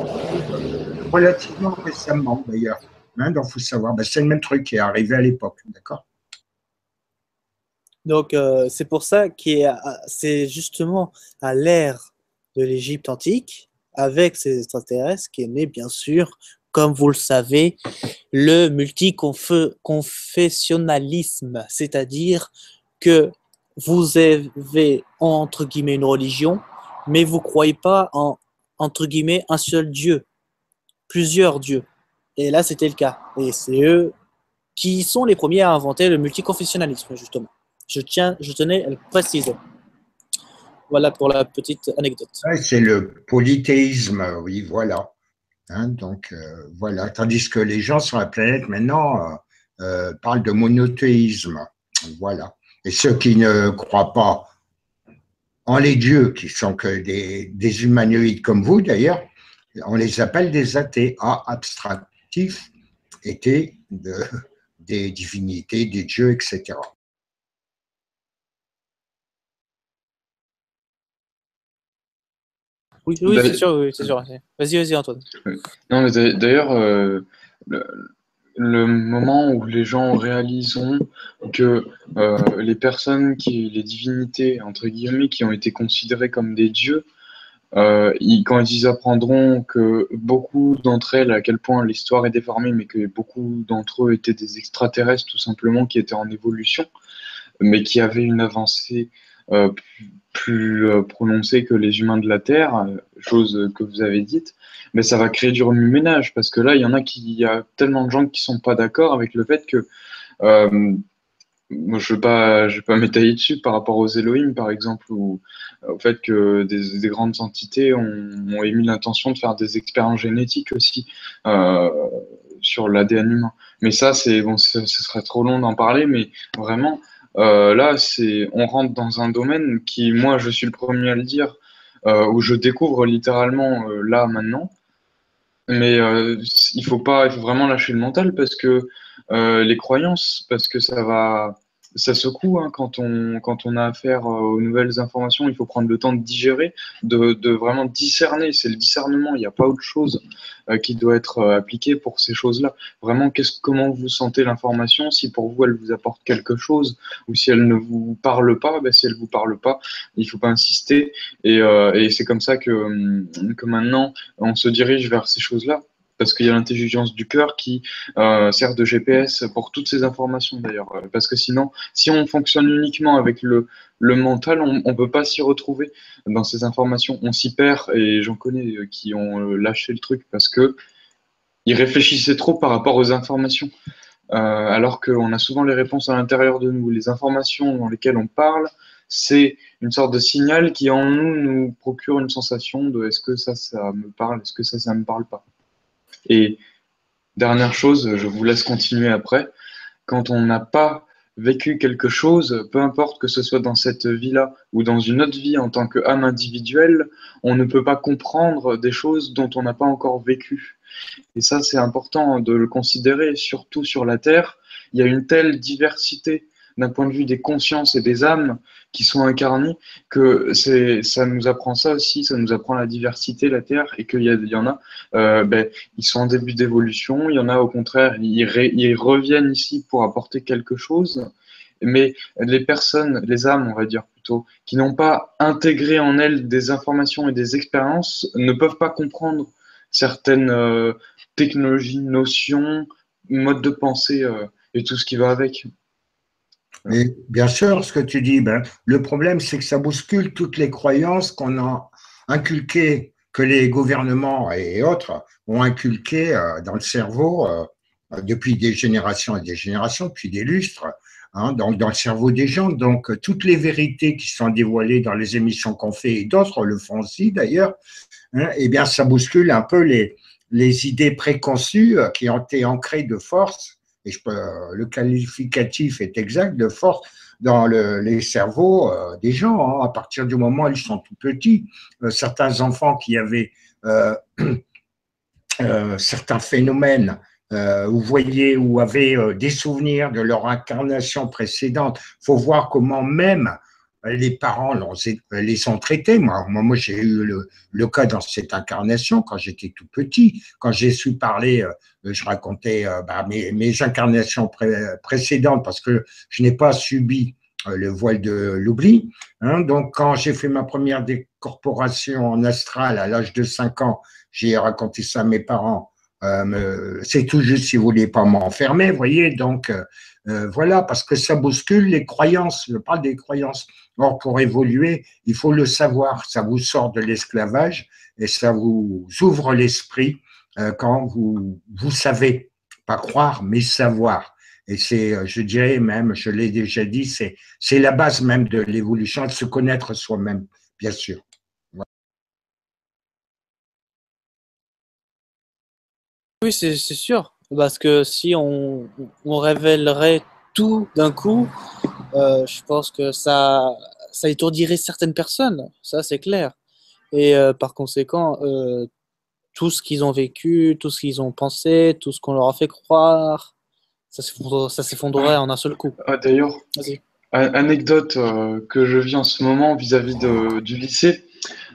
relativement récemment d'ailleurs. Hein, donc il faut savoir, ben, c'est le même truc qui est arrivé à l'époque, d'accord? Donc, c'est pour ça que c'est justement à l'ère de l'Égypte antique, avec ces extraterrestres, qui est né, bien sûr, comme vous le savez, le multiconfessionnalisme, c'est-à-dire que vous avez, entre guillemets, une religion, mais vous ne croyez pas en, entre guillemets, un seul Dieu, plusieurs dieux. Et là, c'était le cas. Et c'est eux qui sont les premiers à inventer le multiconfessionnalisme, justement. Je tenais à le préciser. Voilà pour la petite anecdote. Ouais, c'est le polythéisme, oui, voilà. Hein, donc voilà. Tandis que les gens sur la planète maintenant parlent de monothéisme. Voilà. Et ceux qui ne croient pas en les dieux, qui sont que des humanoïdes comme vous d'ailleurs, on les appelle des athées, abstractifs, étaient des divinités, des dieux, etc. Oui, oui, c'est sûr, oui, c'est sûr. Vas-y, Antoine. Non, mais d'ailleurs, le, le moment où les gens réaliseront que les personnes les divinités, entre guillemets, qui ont été considérées comme des dieux, quand ils apprendront que beaucoup d'entre elles, à quel point l'histoire est déformée, mais que beaucoup d'entre eux étaient des extraterrestres tout simplement qui étaient en évolution, mais qui avaient une avancée plus prononcée que les humains de la Terre, chose que vous avez dite, mais ça va créer du remue-ménage parce que là, il y a tellement de gens qui sont pas d'accord avec le fait que moi, je vais pas m'étaler dessus par rapport aux Elohim, par exemple, ou au fait que des grandes entités ont émis l'intention de faire des expériences génétiques aussi euh, sur l'ADN humain. Mais ça, c'est bon, ce serait trop long d'en parler, mais vraiment, là, on rentre dans un domaine qui, moi, je suis le premier à le dire, où je découvre littéralement là maintenant. Mais il faut vraiment lâcher le mental parce que les croyances, parce que ça secoue hein, quand on a affaire aux nouvelles informations. Il faut prendre le temps de digérer, de vraiment discerner. C'est le discernement. Il n'y a pas autre chose qui doit être appliquée pour ces choses-là. Vraiment, comment vous sentez l'information? Si pour vous elle vous apporte quelque chose ou si elle ne vous parle pas, ben, si elle vous parle pas, il faut pas insister. Et c'est comme ça que maintenant on se dirige vers ces choses-là, parce qu'il y a l'intelligence du cœur qui sert de GPS pour toutes ces informations d'ailleurs. Parce que sinon, si on fonctionne uniquement avec le mental, on ne peut pas s'y retrouver dans ces informations. On s'y perd et j'en connais qui ont lâché le truc parce que ils réfléchissaient trop par rapport aux informations. Alors qu'on a souvent les réponses à l'intérieur de nous. Les informations dans lesquelles on parle, c'est une sorte de signal qui en nous procure une sensation de est-ce que ça me parle, est-ce que ça me parle pas. Et dernière chose, je vous laisse continuer après. Quand on n'a pas vécu quelque chose, peu importe que ce soit dans cette vie-là ou dans une autre vie en tant qu'âme individuelle, on ne peut pas comprendre des choses dont on n'a pas encore vécu. Et ça, c'est important de le considérer, surtout sur la Terre. Il y a une telle diversité d'un point de vue des consciences et des âmes qui sont incarnées que ça nous apprend ça aussi, ça nous apprend la diversité, la Terre, et qu'il y en a, ils sont en début d'évolution, il y en a au contraire, ils reviennent ici pour apporter quelque chose, mais les personnes, les âmes, on va dire plutôt, qui n'ont pas intégré en elles des informations et des expériences ne peuvent pas comprendre certaines technologies, notions, modes de pensée et tout ce qui va avec. Et bien sûr, ce que tu dis, ben, le problème, c'est que ça bouscule toutes les croyances qu'on a inculquées, que les gouvernements et autres ont inculquées dans le cerveau depuis des générations et des générations, depuis des lustres, hein, dans le cerveau des gens. Donc, toutes les vérités qui sont dévoilées dans les émissions qu'on fait, et d'autres le font aussi d'ailleurs, hein, eh bien, ça bouscule un peu les idées préconçues qui ont été ancrées de force, et le qualificatif est exact, de force dans les cerveaux des gens, hein, à partir du moment où ils sont tout petits. Certains enfants qui avaient certains phénomènes vous voyez, ou avaient des souvenirs de leur incarnation précédente. Il faut voir comment même les parents les ont traités. Moi j'ai eu le cas dans cette incarnation quand j'étais tout petit. Quand j'ai su parler, je racontais mes incarnations précédentes parce que je n'ai pas subi le voile de l'oubli. Hein. Donc, quand j'ai fait ma première décorporation en astral à l'âge de 5 ans, j'ai raconté ça à mes parents. C'est tout juste si vous voulez pas m'enfermer, vous voyez. Donc, voilà, parce que ça bouscule les croyances. Je parle des croyances. Or, pour évoluer, il faut le savoir. Ça vous sort de l'esclavage et ça vous ouvre l'esprit quand vous savez. Pas croire, mais savoir. Et c'est, je dirais même, je l'ai déjà dit, c'est la base même de l'évolution, de se connaître soi-même, bien sûr. Oui, c'est sûr. Parce que si on révélerait tout d'un coup, je pense que ça étourdirait certaines personnes. Ça, c'est clair. Et par conséquent, tout ce qu'ils ont vécu, tout ce qu'ils ont pensé, tout ce qu'on leur a fait croire, ça s'effondrerait en un seul coup. D'ailleurs, Vas-y. anecdote que je vis en ce moment vis-à-vis du lycée.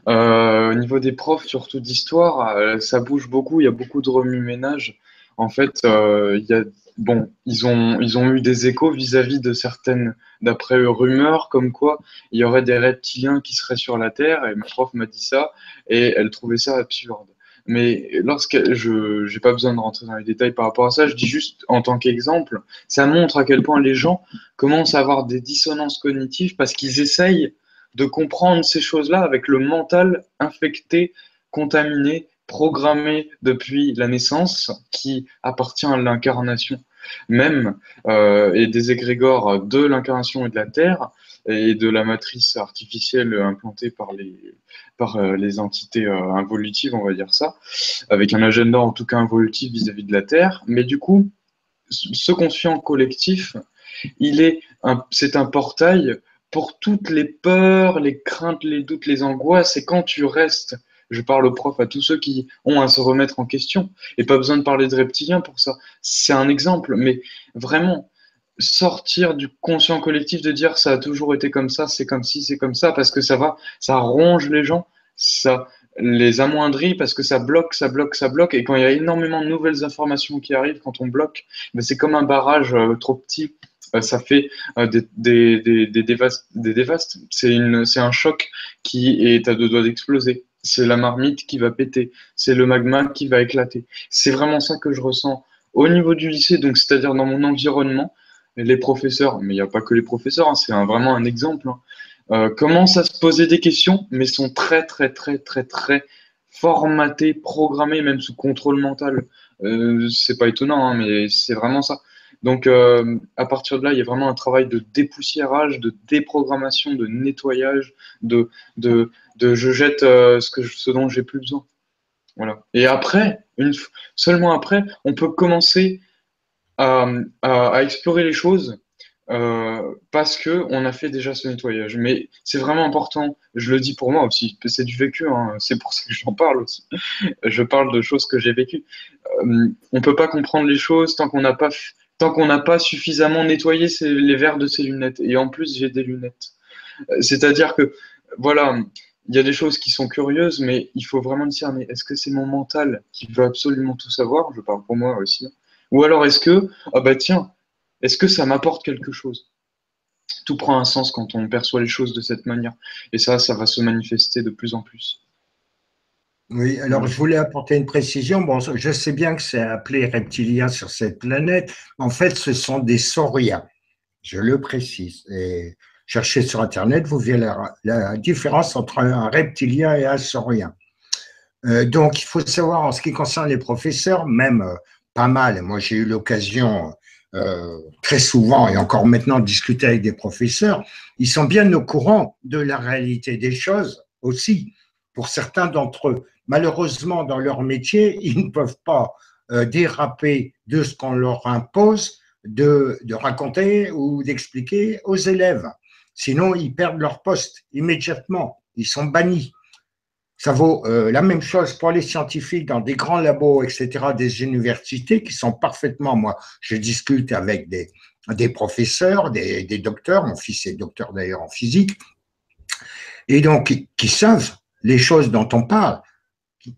Au niveau des profs, surtout d'histoire, ça bouge beaucoup, il y a beaucoup de remue-ménage. En fait, bon, ils ont eu des échos vis-à-vis de certaines, d'après eux, rumeurs, comme quoi il y aurait des reptiliens qui seraient sur la Terre, et ma prof m'a dit ça, et elle trouvait ça absurde. Mais je n'ai pas besoin de rentrer dans les détails par rapport à ça, je dis juste en tant qu'exemple, ça montre à quel point les gens commencent à avoir des dissonances cognitives parce qu'ils essayent de comprendre ces choses-là avec le mental infecté, contaminé, programmé depuis la naissance, qui appartient à l'incarnation même, et des égrégores de l'incarnation et de la Terre, et de la matrice artificielle implantée par les entités involutives, on va dire ça, avec un agenda en tout cas involutif vis-à-vis de la Terre. Mais du coup, ce conscient collectif, c'est un portail pour toutes les peurs, les craintes, les doutes, les angoisses. Et quand tu restes, je parle aux profs, à tous ceux qui ont à se remettre en question, et pas besoin de parler de reptiliens pour ça. C'est un exemple, mais vraiment, sortir du conscient collectif, de dire ça a toujours été comme ça, c'est comme si, c'est comme ça, parce que ça ronge les gens, ça les amoindrit, parce que ça bloque, ça bloque, ça bloque. Et quand il y a énormément de nouvelles informations qui arrivent, quand on bloque, ben c'est comme un barrage trop petit. Ça fait des dévastes. C'est un choc qui est à deux doigts d'exploser. C'est la marmite qui va péter. C'est le magma qui va éclater. C'est vraiment ça que je ressens au niveau du lycée, donc c'est-à-dire dans mon environnement. Les professeurs, mais il n'y a pas que les professeurs, hein, c'est vraiment un exemple, hein, commencent à se poser des questions, mais sont très, très, très, très, très formatés, programmés, même sous contrôle mental. C'est pas étonnant, hein, mais c'est vraiment ça. Donc, à partir de là, il y a vraiment un travail de dépoussiérage, de déprogrammation, de nettoyage, de je jette ce dont j'ai plus besoin. Voilà. Et après, seulement après, on peut commencer à explorer les choses parce que on a fait déjà ce nettoyage. Mais c'est vraiment important. Je le dis pour moi aussi. C'est du vécu. Hein, c'est pour ça que j'en parle aussi. Je parle de choses que j'ai vécues. On peut pas comprendre les choses tant qu'on n'a pas suffisamment nettoyé les verres de ses lunettes. Et en plus, j'ai des lunettes. C'est-à-dire que voilà. Il y a des choses qui sont curieuses, mais il faut vraiment discerner. Est-ce que c'est mon mental qui veut absolument tout savoir? Je parle pour moi aussi. Ou alors est-ce que, ah bah tiens, est-ce que ça m'apporte quelque chose? Tout prend un sens quand on perçoit les choses de cette manière. Et ça va se manifester de plus en plus. Oui, alors Voilà. je voulais apporter une précision. Bon, je sais bien que c'est appelé reptilien sur cette planète. En fait, ce sont des sauriens. Je le précise. Et cherchez sur Internet, vous verrez la différence entre un reptilien et un saurien. Donc, il faut savoir, en ce qui concerne les professeurs, même pas mal. Moi, j'ai eu l'occasion très souvent et encore maintenant de discuter avec des professeurs. Ils sont bien au courant de la réalité des choses aussi, pour certains d'entre eux. Malheureusement, dans leur métier, ils ne peuvent pas déraper de ce qu'on leur impose de raconter ou d'expliquer aux élèves. Sinon, ils perdent leur poste immédiatement. Ils sont bannis. Ça vaut la même chose pour les scientifiques dans des grands labos, etc., des universités qui sont parfaitement, moi, je discute avec des professeurs, des docteurs, mon fils est docteur d'ailleurs en physique, et donc qui savent les choses dont on parle,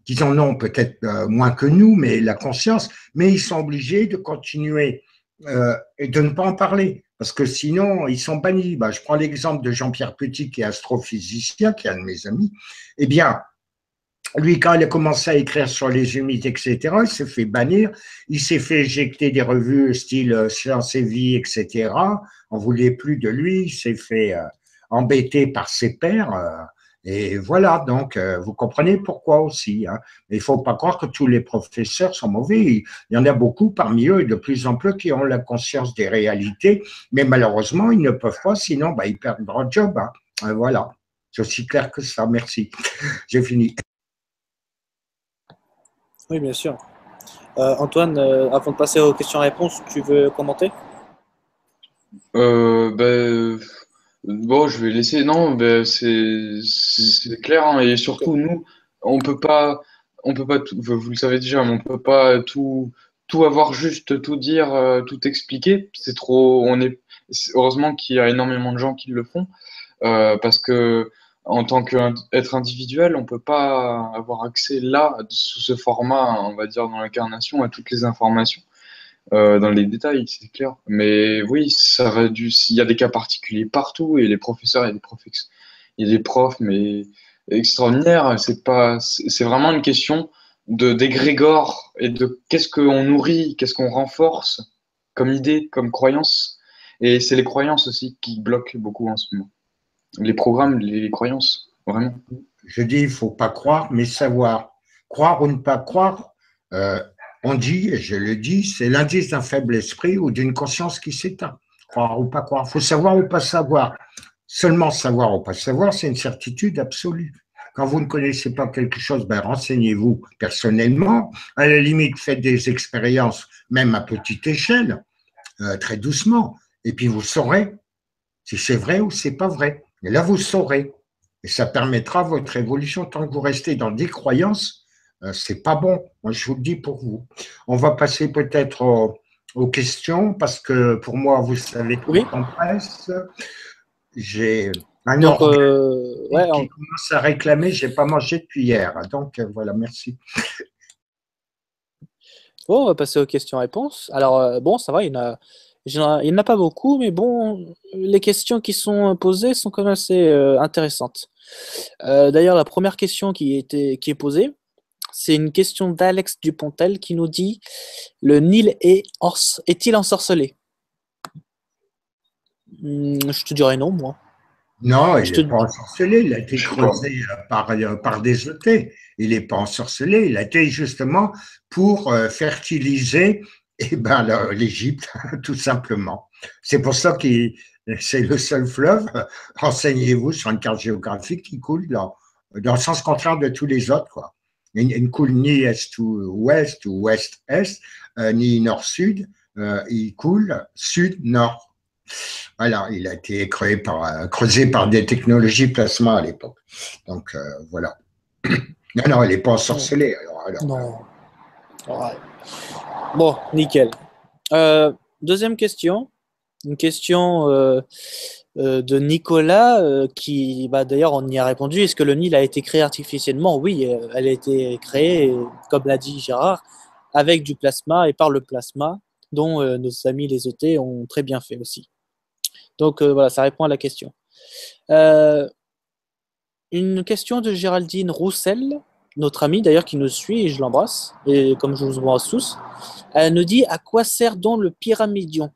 qui en ont peut-être moins que nous, mais la conscience, mais ils sont obligés de continuer et de ne pas en parler, parce que sinon, ils sont bannis. Je prends l'exemple de Jean-Pierre Petit, qui est astrophysicien, qui est un de mes amis. Eh bien, lui, quand il a commencé à écrire sur les humides, etc., il s'est fait bannir, il s'est fait éjecter des revues style Science et Vie, etc. On ne voulait plus de lui, il s'est fait embêter par ses pairs. Et voilà, donc vous comprenez pourquoi aussi. Hein. Il ne faut pas croire que tous les professeurs sont mauvais. Il y en a beaucoup parmi eux, et de plus en plus, qui ont la conscience des réalités, mais malheureusement, ils ne peuvent pas, sinon ils perdent leur job. Hein. Voilà, c'est aussi clair que ça. Merci. J'ai fini. Oui, bien sûr. Antoine, avant de passer aux questions-réponses, tu veux commenter? Ben, bon, je vais laisser. Non, ben, c'est clair, hein, et surtout nous, on peut pas, on peut pas tout, vous le savez déjà, mais on peut pas tout avoir juste, tout dire, tout expliquer. C'est trop. Heureusement qu'il y a énormément de gens qui le font, parce que en tant qu'être individuel, on peut pas avoir accès là, sous ce format, on va dire dans l'incarnation, à toutes les informations dans les détails, c'est clair. Mais oui, ça aurait dû. Il y a des cas particuliers partout et les professeurs, il y a des profs, mais extraordinaires. C'est vraiment une question de d'égrégore et de qu'est-ce qu'on nourrit, qu'est-ce qu'on renforce comme idée, comme croyance. Et c'est les croyances aussi qui bloquent beaucoup en ce moment. Les programmes, les croyances, vraiment. Je dis, il ne faut pas croire, mais savoir. Croire ou ne pas croire, euh, on dit, et je le dis, c'est l'indice d'un faible esprit ou d'une conscience qui s'éteint. Croire ou pas croire. Il faut savoir ou pas savoir. Seulement savoir ou pas savoir, c'est une certitude absolue. Quand vous ne connaissez pas quelque chose, renseignez-vous personnellement. À la limite, faites des expériences, même à petite échelle, très doucement. Et puis vous saurez si c'est vrai ou c'est pas vrai. Et là, vous saurez. Et ça permettra votre évolution. Tant que vous restez dans des croyances, c'est pas bon. Moi, je vous le dis pour vous. On va passer peut-être aux questions parce que pour moi, vous savez, Oui. en presse, j'ai un Donc, organisme ouais, qui commence à réclamer. J'ai pas mangé depuis hier. Donc voilà, merci. bon, on va passer aux questions-réponses. Alors, bon, ça va, il y en a pas beaucoup, mais bon, les questions qui sont posées sont quand même assez intéressantes. D'ailleurs, la première question qui est posée, c'est une question d'Alex Dupontel qui nous dit: le Nil est-il ensorcelé? Je te dirais non, moi. Non, il Je n'est te... pas ensorcelé, il a été Je sais pas. creusé par des œillets. Il n'est pas ensorcelé, il a été justement pour fertiliser l'Égypte, tout simplement. C'est pour ça que c'est le seul fleuve, renseignez-vous sur une carte géographique, qui coule dans le sens contraire de tous les autres, quoi. Il ne coule ni est ou ouest-est, ni nord-sud, il coule sud-nord. Voilà, il a été creusé par des technologies plasma à l'époque. Donc, voilà. Non, non, il n'est pas ensorcelé. Non. Ouais. Bon, nickel. Deuxième question. Une question de Nicolas qui, d'ailleurs, on y a répondu. Est-ce que le Nil a été créé artificiellement? Oui, elle a été créée, comme l'a dit Gérard, avec du plasma et par le plasma, dont nos amis les ET ont très bien fait aussi. Donc voilà, ça répond à la question. Une question de Géraldine Roussel, notre amie d'ailleurs qui nous suit et je l'embrasse, et comme je vous embrasse tous. Elle nous dit: à quoi sert donc le pyramidion?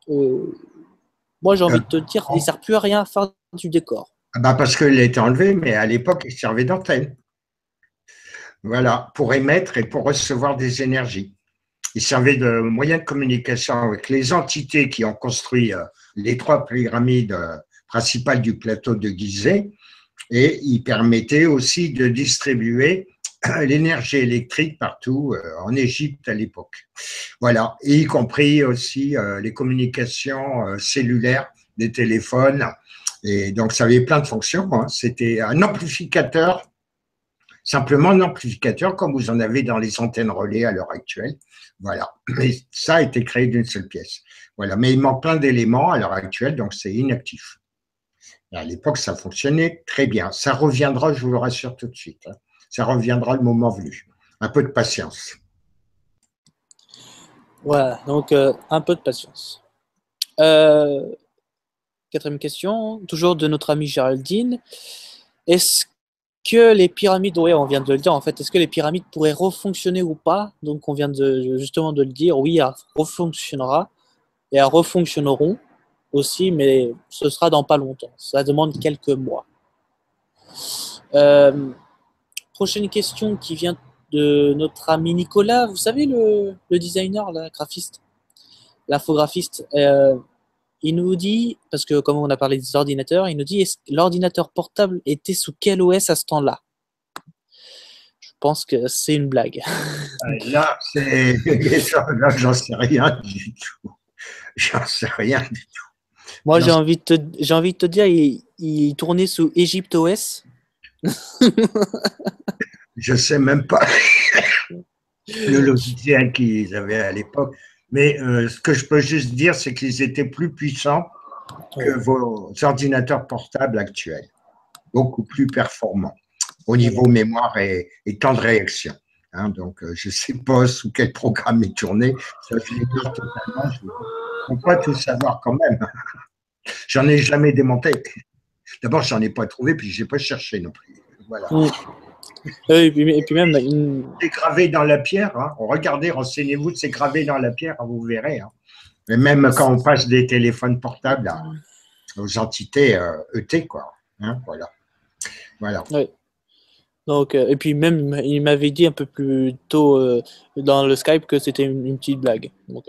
Moi j'ai envie de te dire, il ne sert plus à rien à faire du décor. Parce qu'il a été enlevé, mais à l'époque, il servait d'antenne. voilà, pour émettre et pour recevoir des énergies. Ils servaient de moyen de communication avec les entités qui ont construit les trois pyramides principales du plateau de Gizeh, et ils permettaient aussi de distribuer l'énergie électrique partout en Égypte à l'époque. Voilà, et y compris aussi les communications cellulaires des téléphones. Et donc, ça avait plein de fonctions. Hein. C'était un amplificateur, simplement un amplificateur comme vous en avez dans les antennes relais à l'heure actuelle. Voilà, mais ça a été créé d'une seule pièce. Voilà, mais il manque plein d'éléments à l'heure actuelle, donc c'est inactif. Et à l'époque, ça fonctionnait très bien. Ça reviendra, je vous le rassure tout de suite. Hein. Ça reviendra le moment venu. Un peu de patience. Voilà, donc un peu de patience. Quatrième question, toujours de notre amie Géraldine. Est-ce que les pyramides, oui, on vient de le dire en fait, est-ce que les pyramides pourraient refonctionner ou pas? Donc on vient justement de le dire, oui, elles refonctionnera et elles refonctionneront aussi, mais ce sera dans pas longtemps. Ça demande quelques mois. Prochaine question qui vient de notre ami Nicolas. Vous savez, le designer, le graphiste, l'infographiste, il nous dit, parce que comme on a parlé des ordinateurs, il nous dit, est-ce que l'ordinateur portable était sous quel OS à ce temps-là? Je pense que c'est une blague. Là, là, j'en sais rien du tout. J'en sais rien du tout. Moi, j'ai envie de te dire, il tournait sous EgyptOS. Je sais même pas le logiciel qu'ils avaient à l'époque. Mais ce que je peux juste dire, c'est qu'ils étaient plus puissants que vos ordinateurs portables actuels. Beaucoup plus performants au niveau mémoire et temps de réaction. Hein, donc, je ne sais pas sous quel programme est tourné. Ça, je l'ignore totalement. Je ne peux pas tout savoir quand même. J'en ai jamais démonté. D'abord, j'en ai pas trouvé, puis je n'ai pas cherché non plus. Voilà. Et puis même, c'est gravé dans la pierre. Hein. Regardez, renseignez-vous, c'est gravé dans la pierre, vous verrez. Hein. Et même quand on passe des téléphones portables aux entités ET, quoi. Hein, voilà. Voilà. Oui. Donc, et puis même, il m'avait dit un peu plus tôt dans le Skype que c'était une petite blague. Donc,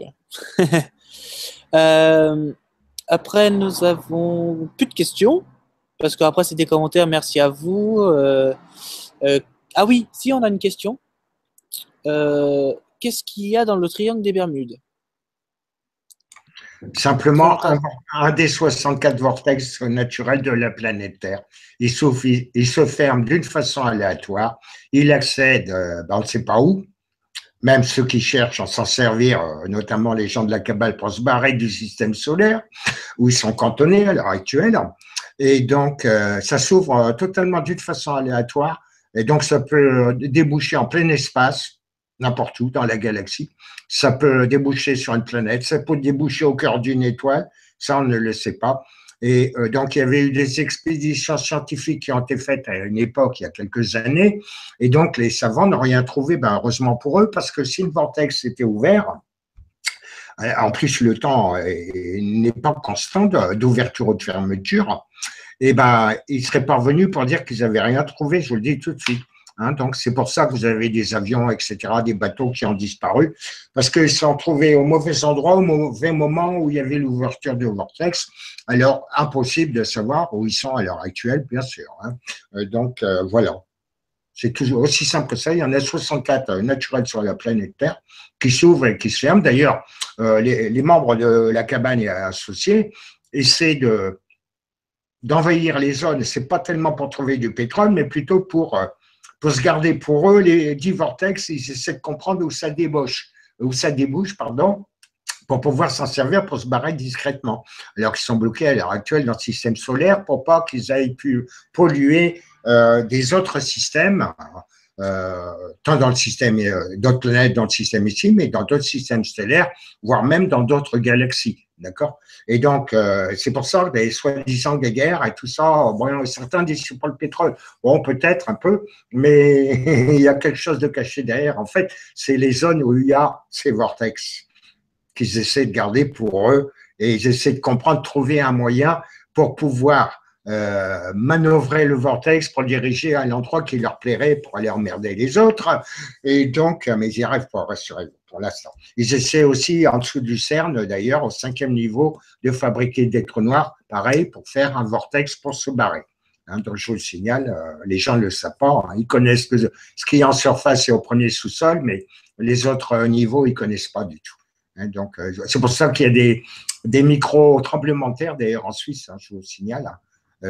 après, nous avons plus de questions, parce qu'après, c'est des commentaires. Merci à vous. Ah oui, si on a une question. Qu'est-ce qu'il y a dans le triangle des Bermudes? Simplement, un des 64 vortex naturels de la planète Terre. Il se ferme d'une façon aléatoire. Il accède, on ne sait pas où. Même ceux qui cherchent à s'en servir, notamment les gens de la Kabbale, pour se barrer du système solaire, où ils sont cantonnés à l'heure actuelle. Et donc, ça s'ouvre totalement d'une façon aléatoire. Et donc, ça peut déboucher en plein espace, n'importe où dans la galaxie. Ça peut déboucher sur une planète, ça peut déboucher au cœur d'une étoile, ça on ne le sait pas. Et donc il y avait eu des expéditions scientifiques qui ont été faites à une époque, il y a quelques années, et donc les savants n'ont rien trouvé, ben, heureusement pour eux, parce que si le vortex était ouvert, en plus le temps n'est pas constant d'ouverture ou de fermeture, et ben ils seraient parvenus pour dire qu'ils n'avaient rien trouvé, je vous le dis tout de suite. Hein, donc, c'est pour ça que vous avez des avions, etc., des bateaux qui ont disparu, parce qu'ils sont trouvés au mauvais endroit, au mauvais moment où il y avait l'ouverture du vortex. Alors, impossible de savoir où ils sont à l'heure actuelle, bien sûr. Hein. Donc, voilà. C'est toujours aussi simple que ça. Il y en a 64 naturels sur la planète Terre qui s'ouvrent et qui se ferment. D'ailleurs, les membres de la cabane associée essaient d'envahir les zones. C'est pas tellement pour trouver du pétrole, mais plutôt pour se garder pour eux les 10 vortex. Ils essaient de comprendre où ça débouche, pardon, pour pouvoir s'en servir pour se barrer discrètement. Alors qu'ils sont bloqués à l'heure actuelle dans le système solaire pour pas qu'ils aient pu polluer des autres systèmes, tant dans le système, d'autres planètes dans le système ici, mais dans d'autres systèmes stellaires, voire même dans d'autres galaxies. D'accord? Et donc, c'est pour ça que les soi-disant des guerres et tout ça, bon, certains disent que c'est pas le pétrole. Bon, peut-être un peu, mais il y a quelque chose de caché derrière. En fait, c'est les zones où il y a ces vortex qu'ils essaient de garder pour eux et ils essaient de comprendre, trouver un moyen pour pouvoir manœuvrer le vortex pour le diriger à l'endroit qui leur plairait pour aller emmerder les autres. Et donc, mais ils y arrivent pas, rassurez-vous, pour l'instant. Ils essaient aussi, en dessous du CERN, d'ailleurs, au 5e niveau, de fabriquer des trous noirs, pareil, pour faire un vortex pour se barrer. Hein, donc, je vous le signale, les gens ne le savent pas. Hein, ils connaissent ce qui est en surface et au premier sous-sol, mais les autres niveaux, ils connaissent pas du tout. Hein, donc, c'est pour ça qu'il y a des micro-tremblements de terre, d'ailleurs, en Suisse, hein, je vous le signale,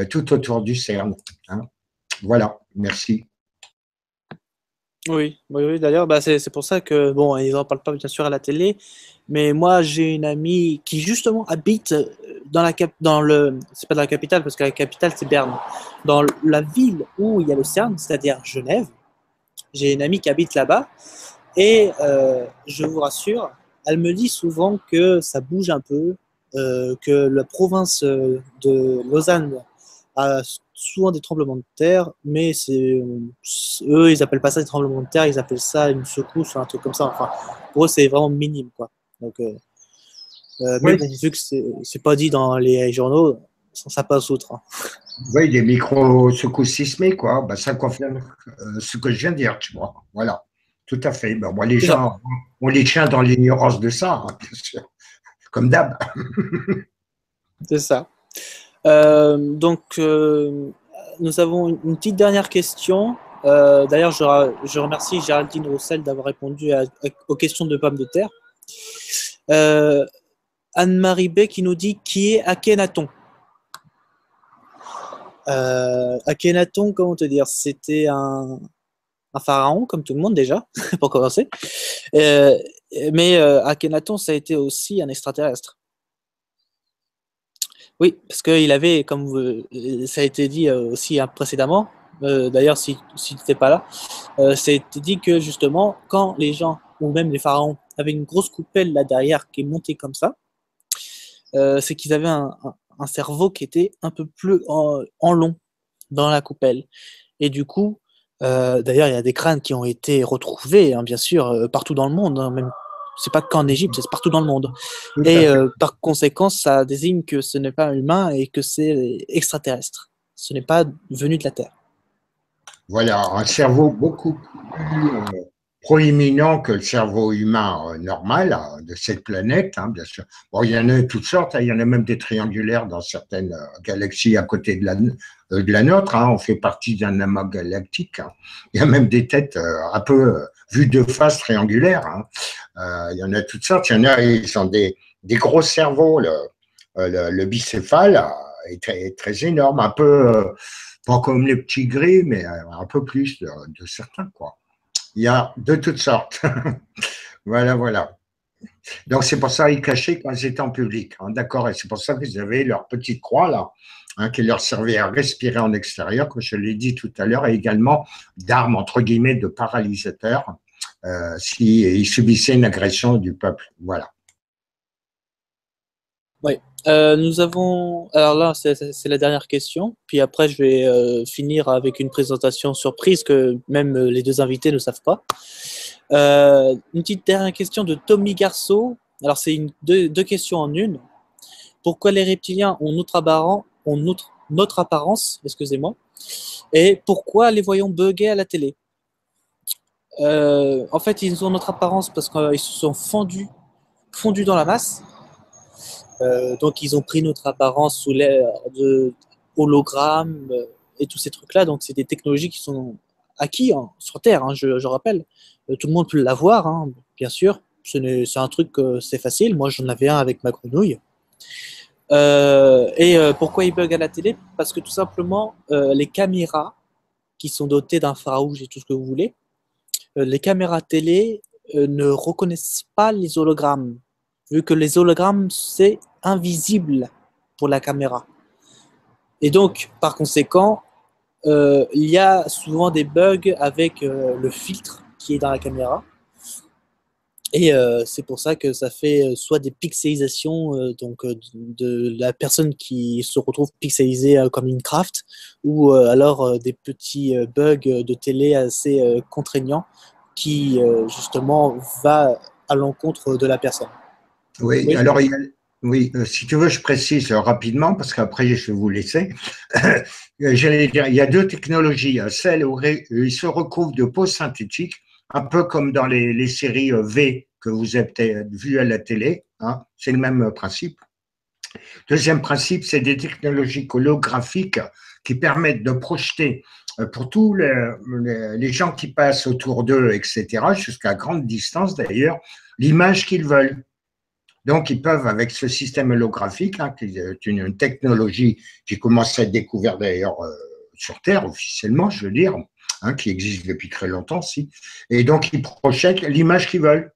tout autour du CERN. Hein. Voilà, merci. Oui, oui, oui. D'ailleurs, bah, c'est pour ça que, bon, ils n'en parlent pas bien sûr à la télé, mais moi, j'ai une amie qui justement habite c'est pas dans la capitale, parce que la capitale, c'est Berne, dans la ville où il y a le CERN, c'est-à-dire Genève. J'ai une amie qui habite là-bas, et je vous rassure, elle me dit souvent que ça bouge un peu, que la province de Lausanne a souvent des tremblements de terre, mais eux, ils appellent pas ça des tremblements de terre, ils appellent ça une secousse ou un truc comme ça. Enfin, pour eux, c'est vraiment minime, quoi. Donc, mais Oui, bon, vu que c'est pas dit dans les journaux, ça passe outre. Hein. oui, des micro-secousses sismiques, quoi. Ben, ça confirme ce que je viens de dire, tu vois. Voilà, tout à fait. Ben, moi, les C'est ça. gens, on les tient dans l'ignorance de ça, hein, bien sûr, comme d'hab. C'est ça. Donc, nous avons une petite dernière question. D'ailleurs, je remercie Géraldine Roussel d'avoir répondu aux questions de pommes de terre. Anne-Marie B qui nous dit qui est Akhenaton. Akhenaton, comment te dire, c'était un pharaon, comme tout le monde déjà, pour commencer. Mais Akhenaton, ça a été aussi un extraterrestre. Oui, parce qu'il avait, comme ça a été dit aussi précédemment, d'ailleurs, si tu n'étais pas là, ça a été dit que justement, quand les gens, ou même les pharaons, avaient une grosse coupelle là derrière qui est montée comme ça, c'est qu'ils avaient un cerveau qui était un peu plus en long dans la coupelle. Et du coup, d'ailleurs, il y a des crânes qui ont été retrouvés, hein, bien sûr, partout dans le monde, hein, même c'est pas qu'en Égypte, c'est partout dans le monde. Tout à Et fait. par conséquent, ça désigne que ce n'est pas humain et que c'est extraterrestre. Ce n'est pas venu de la Terre. Voilà, un cerveau beaucoup plus proéminent que le cerveau humain normal de cette planète, hein, bien sûr. Bon, il y en a toutes sortes, hein, il y en a même des triangulaires dans certaines galaxies à côté de la nôtre. Hein, on fait partie d'un amas galactique. Hein. Il y a même des têtes un peu vues de face triangulaires. Hein. Il y en a toutes sortes. Il y en a, ils ont des gros cerveaux. Le bicéphale est très énorme, un peu pas comme les petits gris, mais un peu plus de certains, quoi. Il y a de toutes sortes. Voilà, voilà. Donc, c'est pour ça qu'ils cachaient quand ils étaient en public. Hein, d'accord. Et c'est pour ça qu'ils avaient leur petite croix, là, hein, qui leur servait à respirer en extérieur, comme je l'ai dit tout à l'heure, et également d'armes, entre guillemets, de paralysateurs, s'ils subissaient une agression du peuple. Voilà. Oui. Nous avons. Alors là, c'est la dernière question. Puis après, je vais finir avec une présentation surprise que même les deux invités ne savent pas. Une petite dernière question de Tommy Garceau. Alors, c'est deux questions en une. Pourquoi les reptiliens ont notre apparence, excusez-moi, et pourquoi les voyons bugger à la télé? En fait, ils ont notre apparence parce qu'ils se sont fondus dans la masse. Donc, ils ont pris notre apparence sous l'air de hologrammes et tous ces trucs-là. Donc, c'est des technologies qui sont acquis hein, sur Terre, hein, je rappelle. Tout le monde peut l'avoir, hein, bien sûr. C'est un truc, c'est facile. Moi, j'en avais un avec ma grenouille. Pourquoi ils bug à la télé? Parce que tout simplement, les caméras qui sont dotées d'infrarouge et tout ce que vous voulez, les caméras télé ne reconnaissent pas les hologrammes, vu que les hologrammes, c'est invisible pour la caméra. Et donc, par conséquent, il y a souvent des bugs avec le filtre qui est dans la caméra. Et c'est pour ça que ça fait soit des pixelisations de la personne qui se retrouve pixelisée comme Minecraft, ou alors des petits bugs de télé assez contraignants qui justement va à l'encontre de la personne. Oui, Oui, alors Oui, si tu veux, je précise rapidement parce qu'après je vais vous laisser. J'allais dire, il y a deux technologies. Celle où il se recouvre de peau synthétique, un peu comme dans les séries V que vous avez peut-être vues à la télé, hein. C'est le même principe. Deuxième principe, c'est des technologies holographiques qui permettent de projeter pour tous les gens qui passent autour d'eux, etc., jusqu'à grande distance d'ailleurs, l'image qu'ils veulent. Donc, ils peuvent, avec ce système holographique, hein, qui est une technologie qui commence à être découverte d'ailleurs sur Terre officiellement, je veux dire, hein, qui existe depuis très longtemps, si. Et donc, ils projettent l'image qu'ils veulent.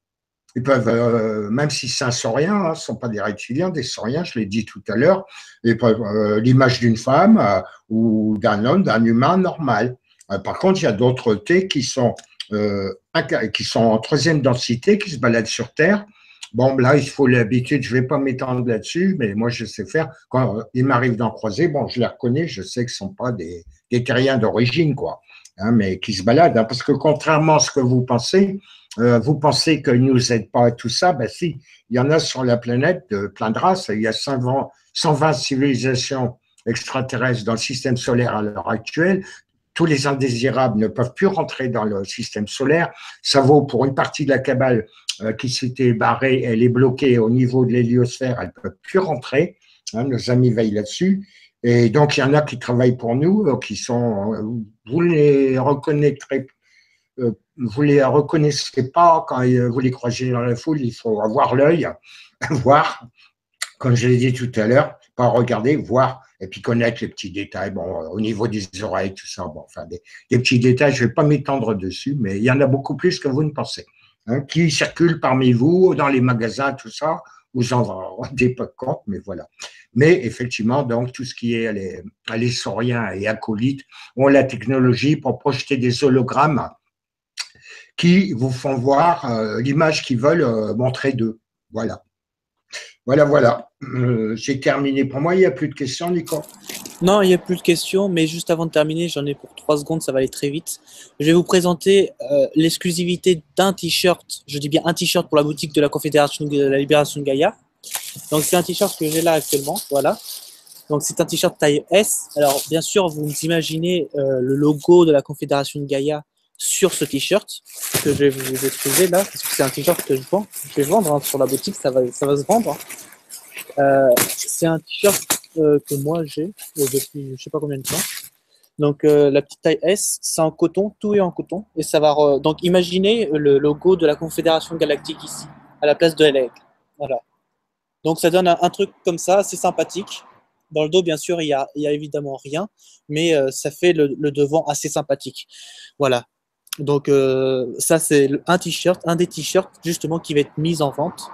Ils peuvent, même si c'est un saurien, hein, ce ne sont pas des reptiliens, des sauriens, je l'ai dit tout à l'heure, ils peuvent l'image d'une femme ou d'un homme, d'un humain normal. Par contre, il y a d'autres T qui sont en troisième densité, qui se baladent sur Terre. Bon, là, il faut l'habitude, je ne vais pas m'étendre là-dessus, mais moi, je sais faire. Quand il m'arrive d'en croiser, bon, je les reconnais, je sais que ce ne sont pas des terriens d'origine, quoi, hein, mais qui se baladent. Hein, parce que contrairement à ce que vous pensez qu'ils ne nous aident pas à tout ça, ben si, il y en a sur la planète de plein de races. Il y a 120 civilisations extraterrestres dans le système solaire à l'heure actuelle. Tous les indésirables ne peuvent plus rentrer dans le système solaire. Ça vaut pour une partie de la cabale qui s'était barrée, elle est bloquée au niveau de l'héliosphère, elle ne peut plus rentrer. Hein, nos amis veillent là-dessus. Et donc, il y en a qui travaillent pour nous, qui sont, vous les reconnaîtrez, vous les reconnaissez pas quand vous les croisez dans la foule, il faut avoir l'œil, voir, comme je l'ai dit tout à l'heure, pas regarder, voir, et puis connaître les petits détails, bon, au niveau des oreilles, tout ça, bon, enfin, des petits détails, je ne vais pas m'étendre dessus, mais il y en a beaucoup plus que vous ne pensez, hein, qui circulent parmi vous, dans les magasins, tout ça, vous en rendez pas compte, mais voilà. Mais effectivement, donc, tout ce qui est les sauriens et acolytes ont la technologie pour projeter des hologrammes qui vous font voir l'image qu'ils veulent montrer d'eux. Voilà. Voilà. J'ai terminé pour moi. Il n'y a plus de questions, Nico? Non, il n'y a plus de questions, mais juste avant de terminer, j'en ai pour 3 secondes, ça va aller très vite. Je vais vous présenter l'exclusivité d'un t-shirt, je dis bien un t-shirt pour la boutique de la Confédération de la Libération de Gaïa. Donc c'est un t-shirt que j'ai là actuellement, voilà. Donc c'est un t-shirt taille S. Alors bien sûr, vous imaginez le logo de la Confédération de Gaïa sur ce t-shirt que je vais vous exposer là, parce que c'est un t-shirt que je vais vendre hein, sur la boutique, ça va se vendre. C'est un t-shirt que moi j'ai depuis je sais pas combien de temps. Donc la petite taille S, c'est en coton, tout est en coton. Et ça va. Donc imaginez le logo de la Confédération Galactique ici, à la place de l'aigle. Voilà. Donc ça donne un truc comme ça, c'est sympathique. Dans le dos, bien sûr, il y a évidemment rien, mais ça fait le devant assez sympathique. Voilà. Donc ça, c'est un des t-shirts justement qui va être mis en vente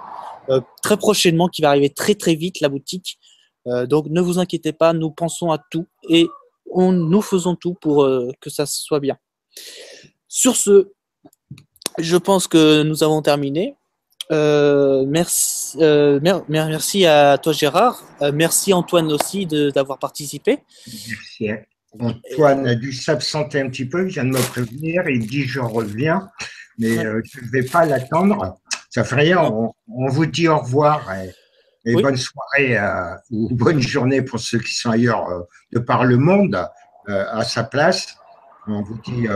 très prochainement, qui va arriver très très vite, la boutique. Donc ne vous inquiétez pas, nous pensons à tout et nous faisons tout pour que ça soit bien. Sur ce, je pense que nous avons terminé. Merci à toi Gérard. Merci Antoine aussi d'avoir participé. Merci. Antoine a dû s'absenter un petit peu, il vient de me prévenir, il dit je reviens, mais je ne vais pas l'attendre. Ça fait rien, on vous dit au revoir et Oui. bonne soirée ou bonne journée pour ceux qui sont ailleurs de par le monde à sa place. On vous dit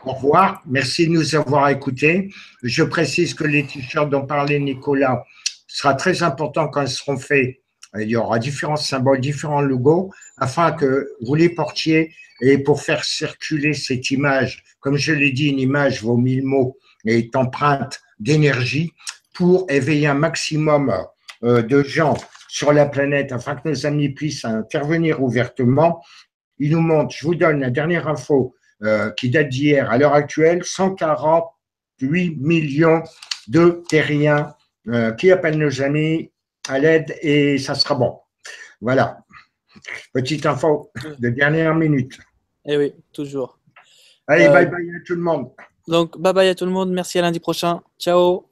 au revoir. Merci de nous avoir écoutés. Je précise que les t-shirts dont parlait Nicolas sera très important quand ils seront faits. Il y aura différents symboles, différents logos, afin que vous les portiez et pour faire circuler cette image. Comme je l'ai dit, une image vaut 1000 mots et est empreinte d'énergie pour éveiller un maximum de gens sur la planète afin que nos amis puissent intervenir ouvertement. Il nous montre, je vous donne la dernière info qui date d'hier, à l'heure actuelle, 148 millions de terriens qui appellent nos amis à l'aide et ça sera bon. Voilà. Petite info de dernière minute. Eh oui, toujours. Allez, bye bye à tout le monde. Donc, bye bye à tout le monde. Merci à lundi prochain. Ciao.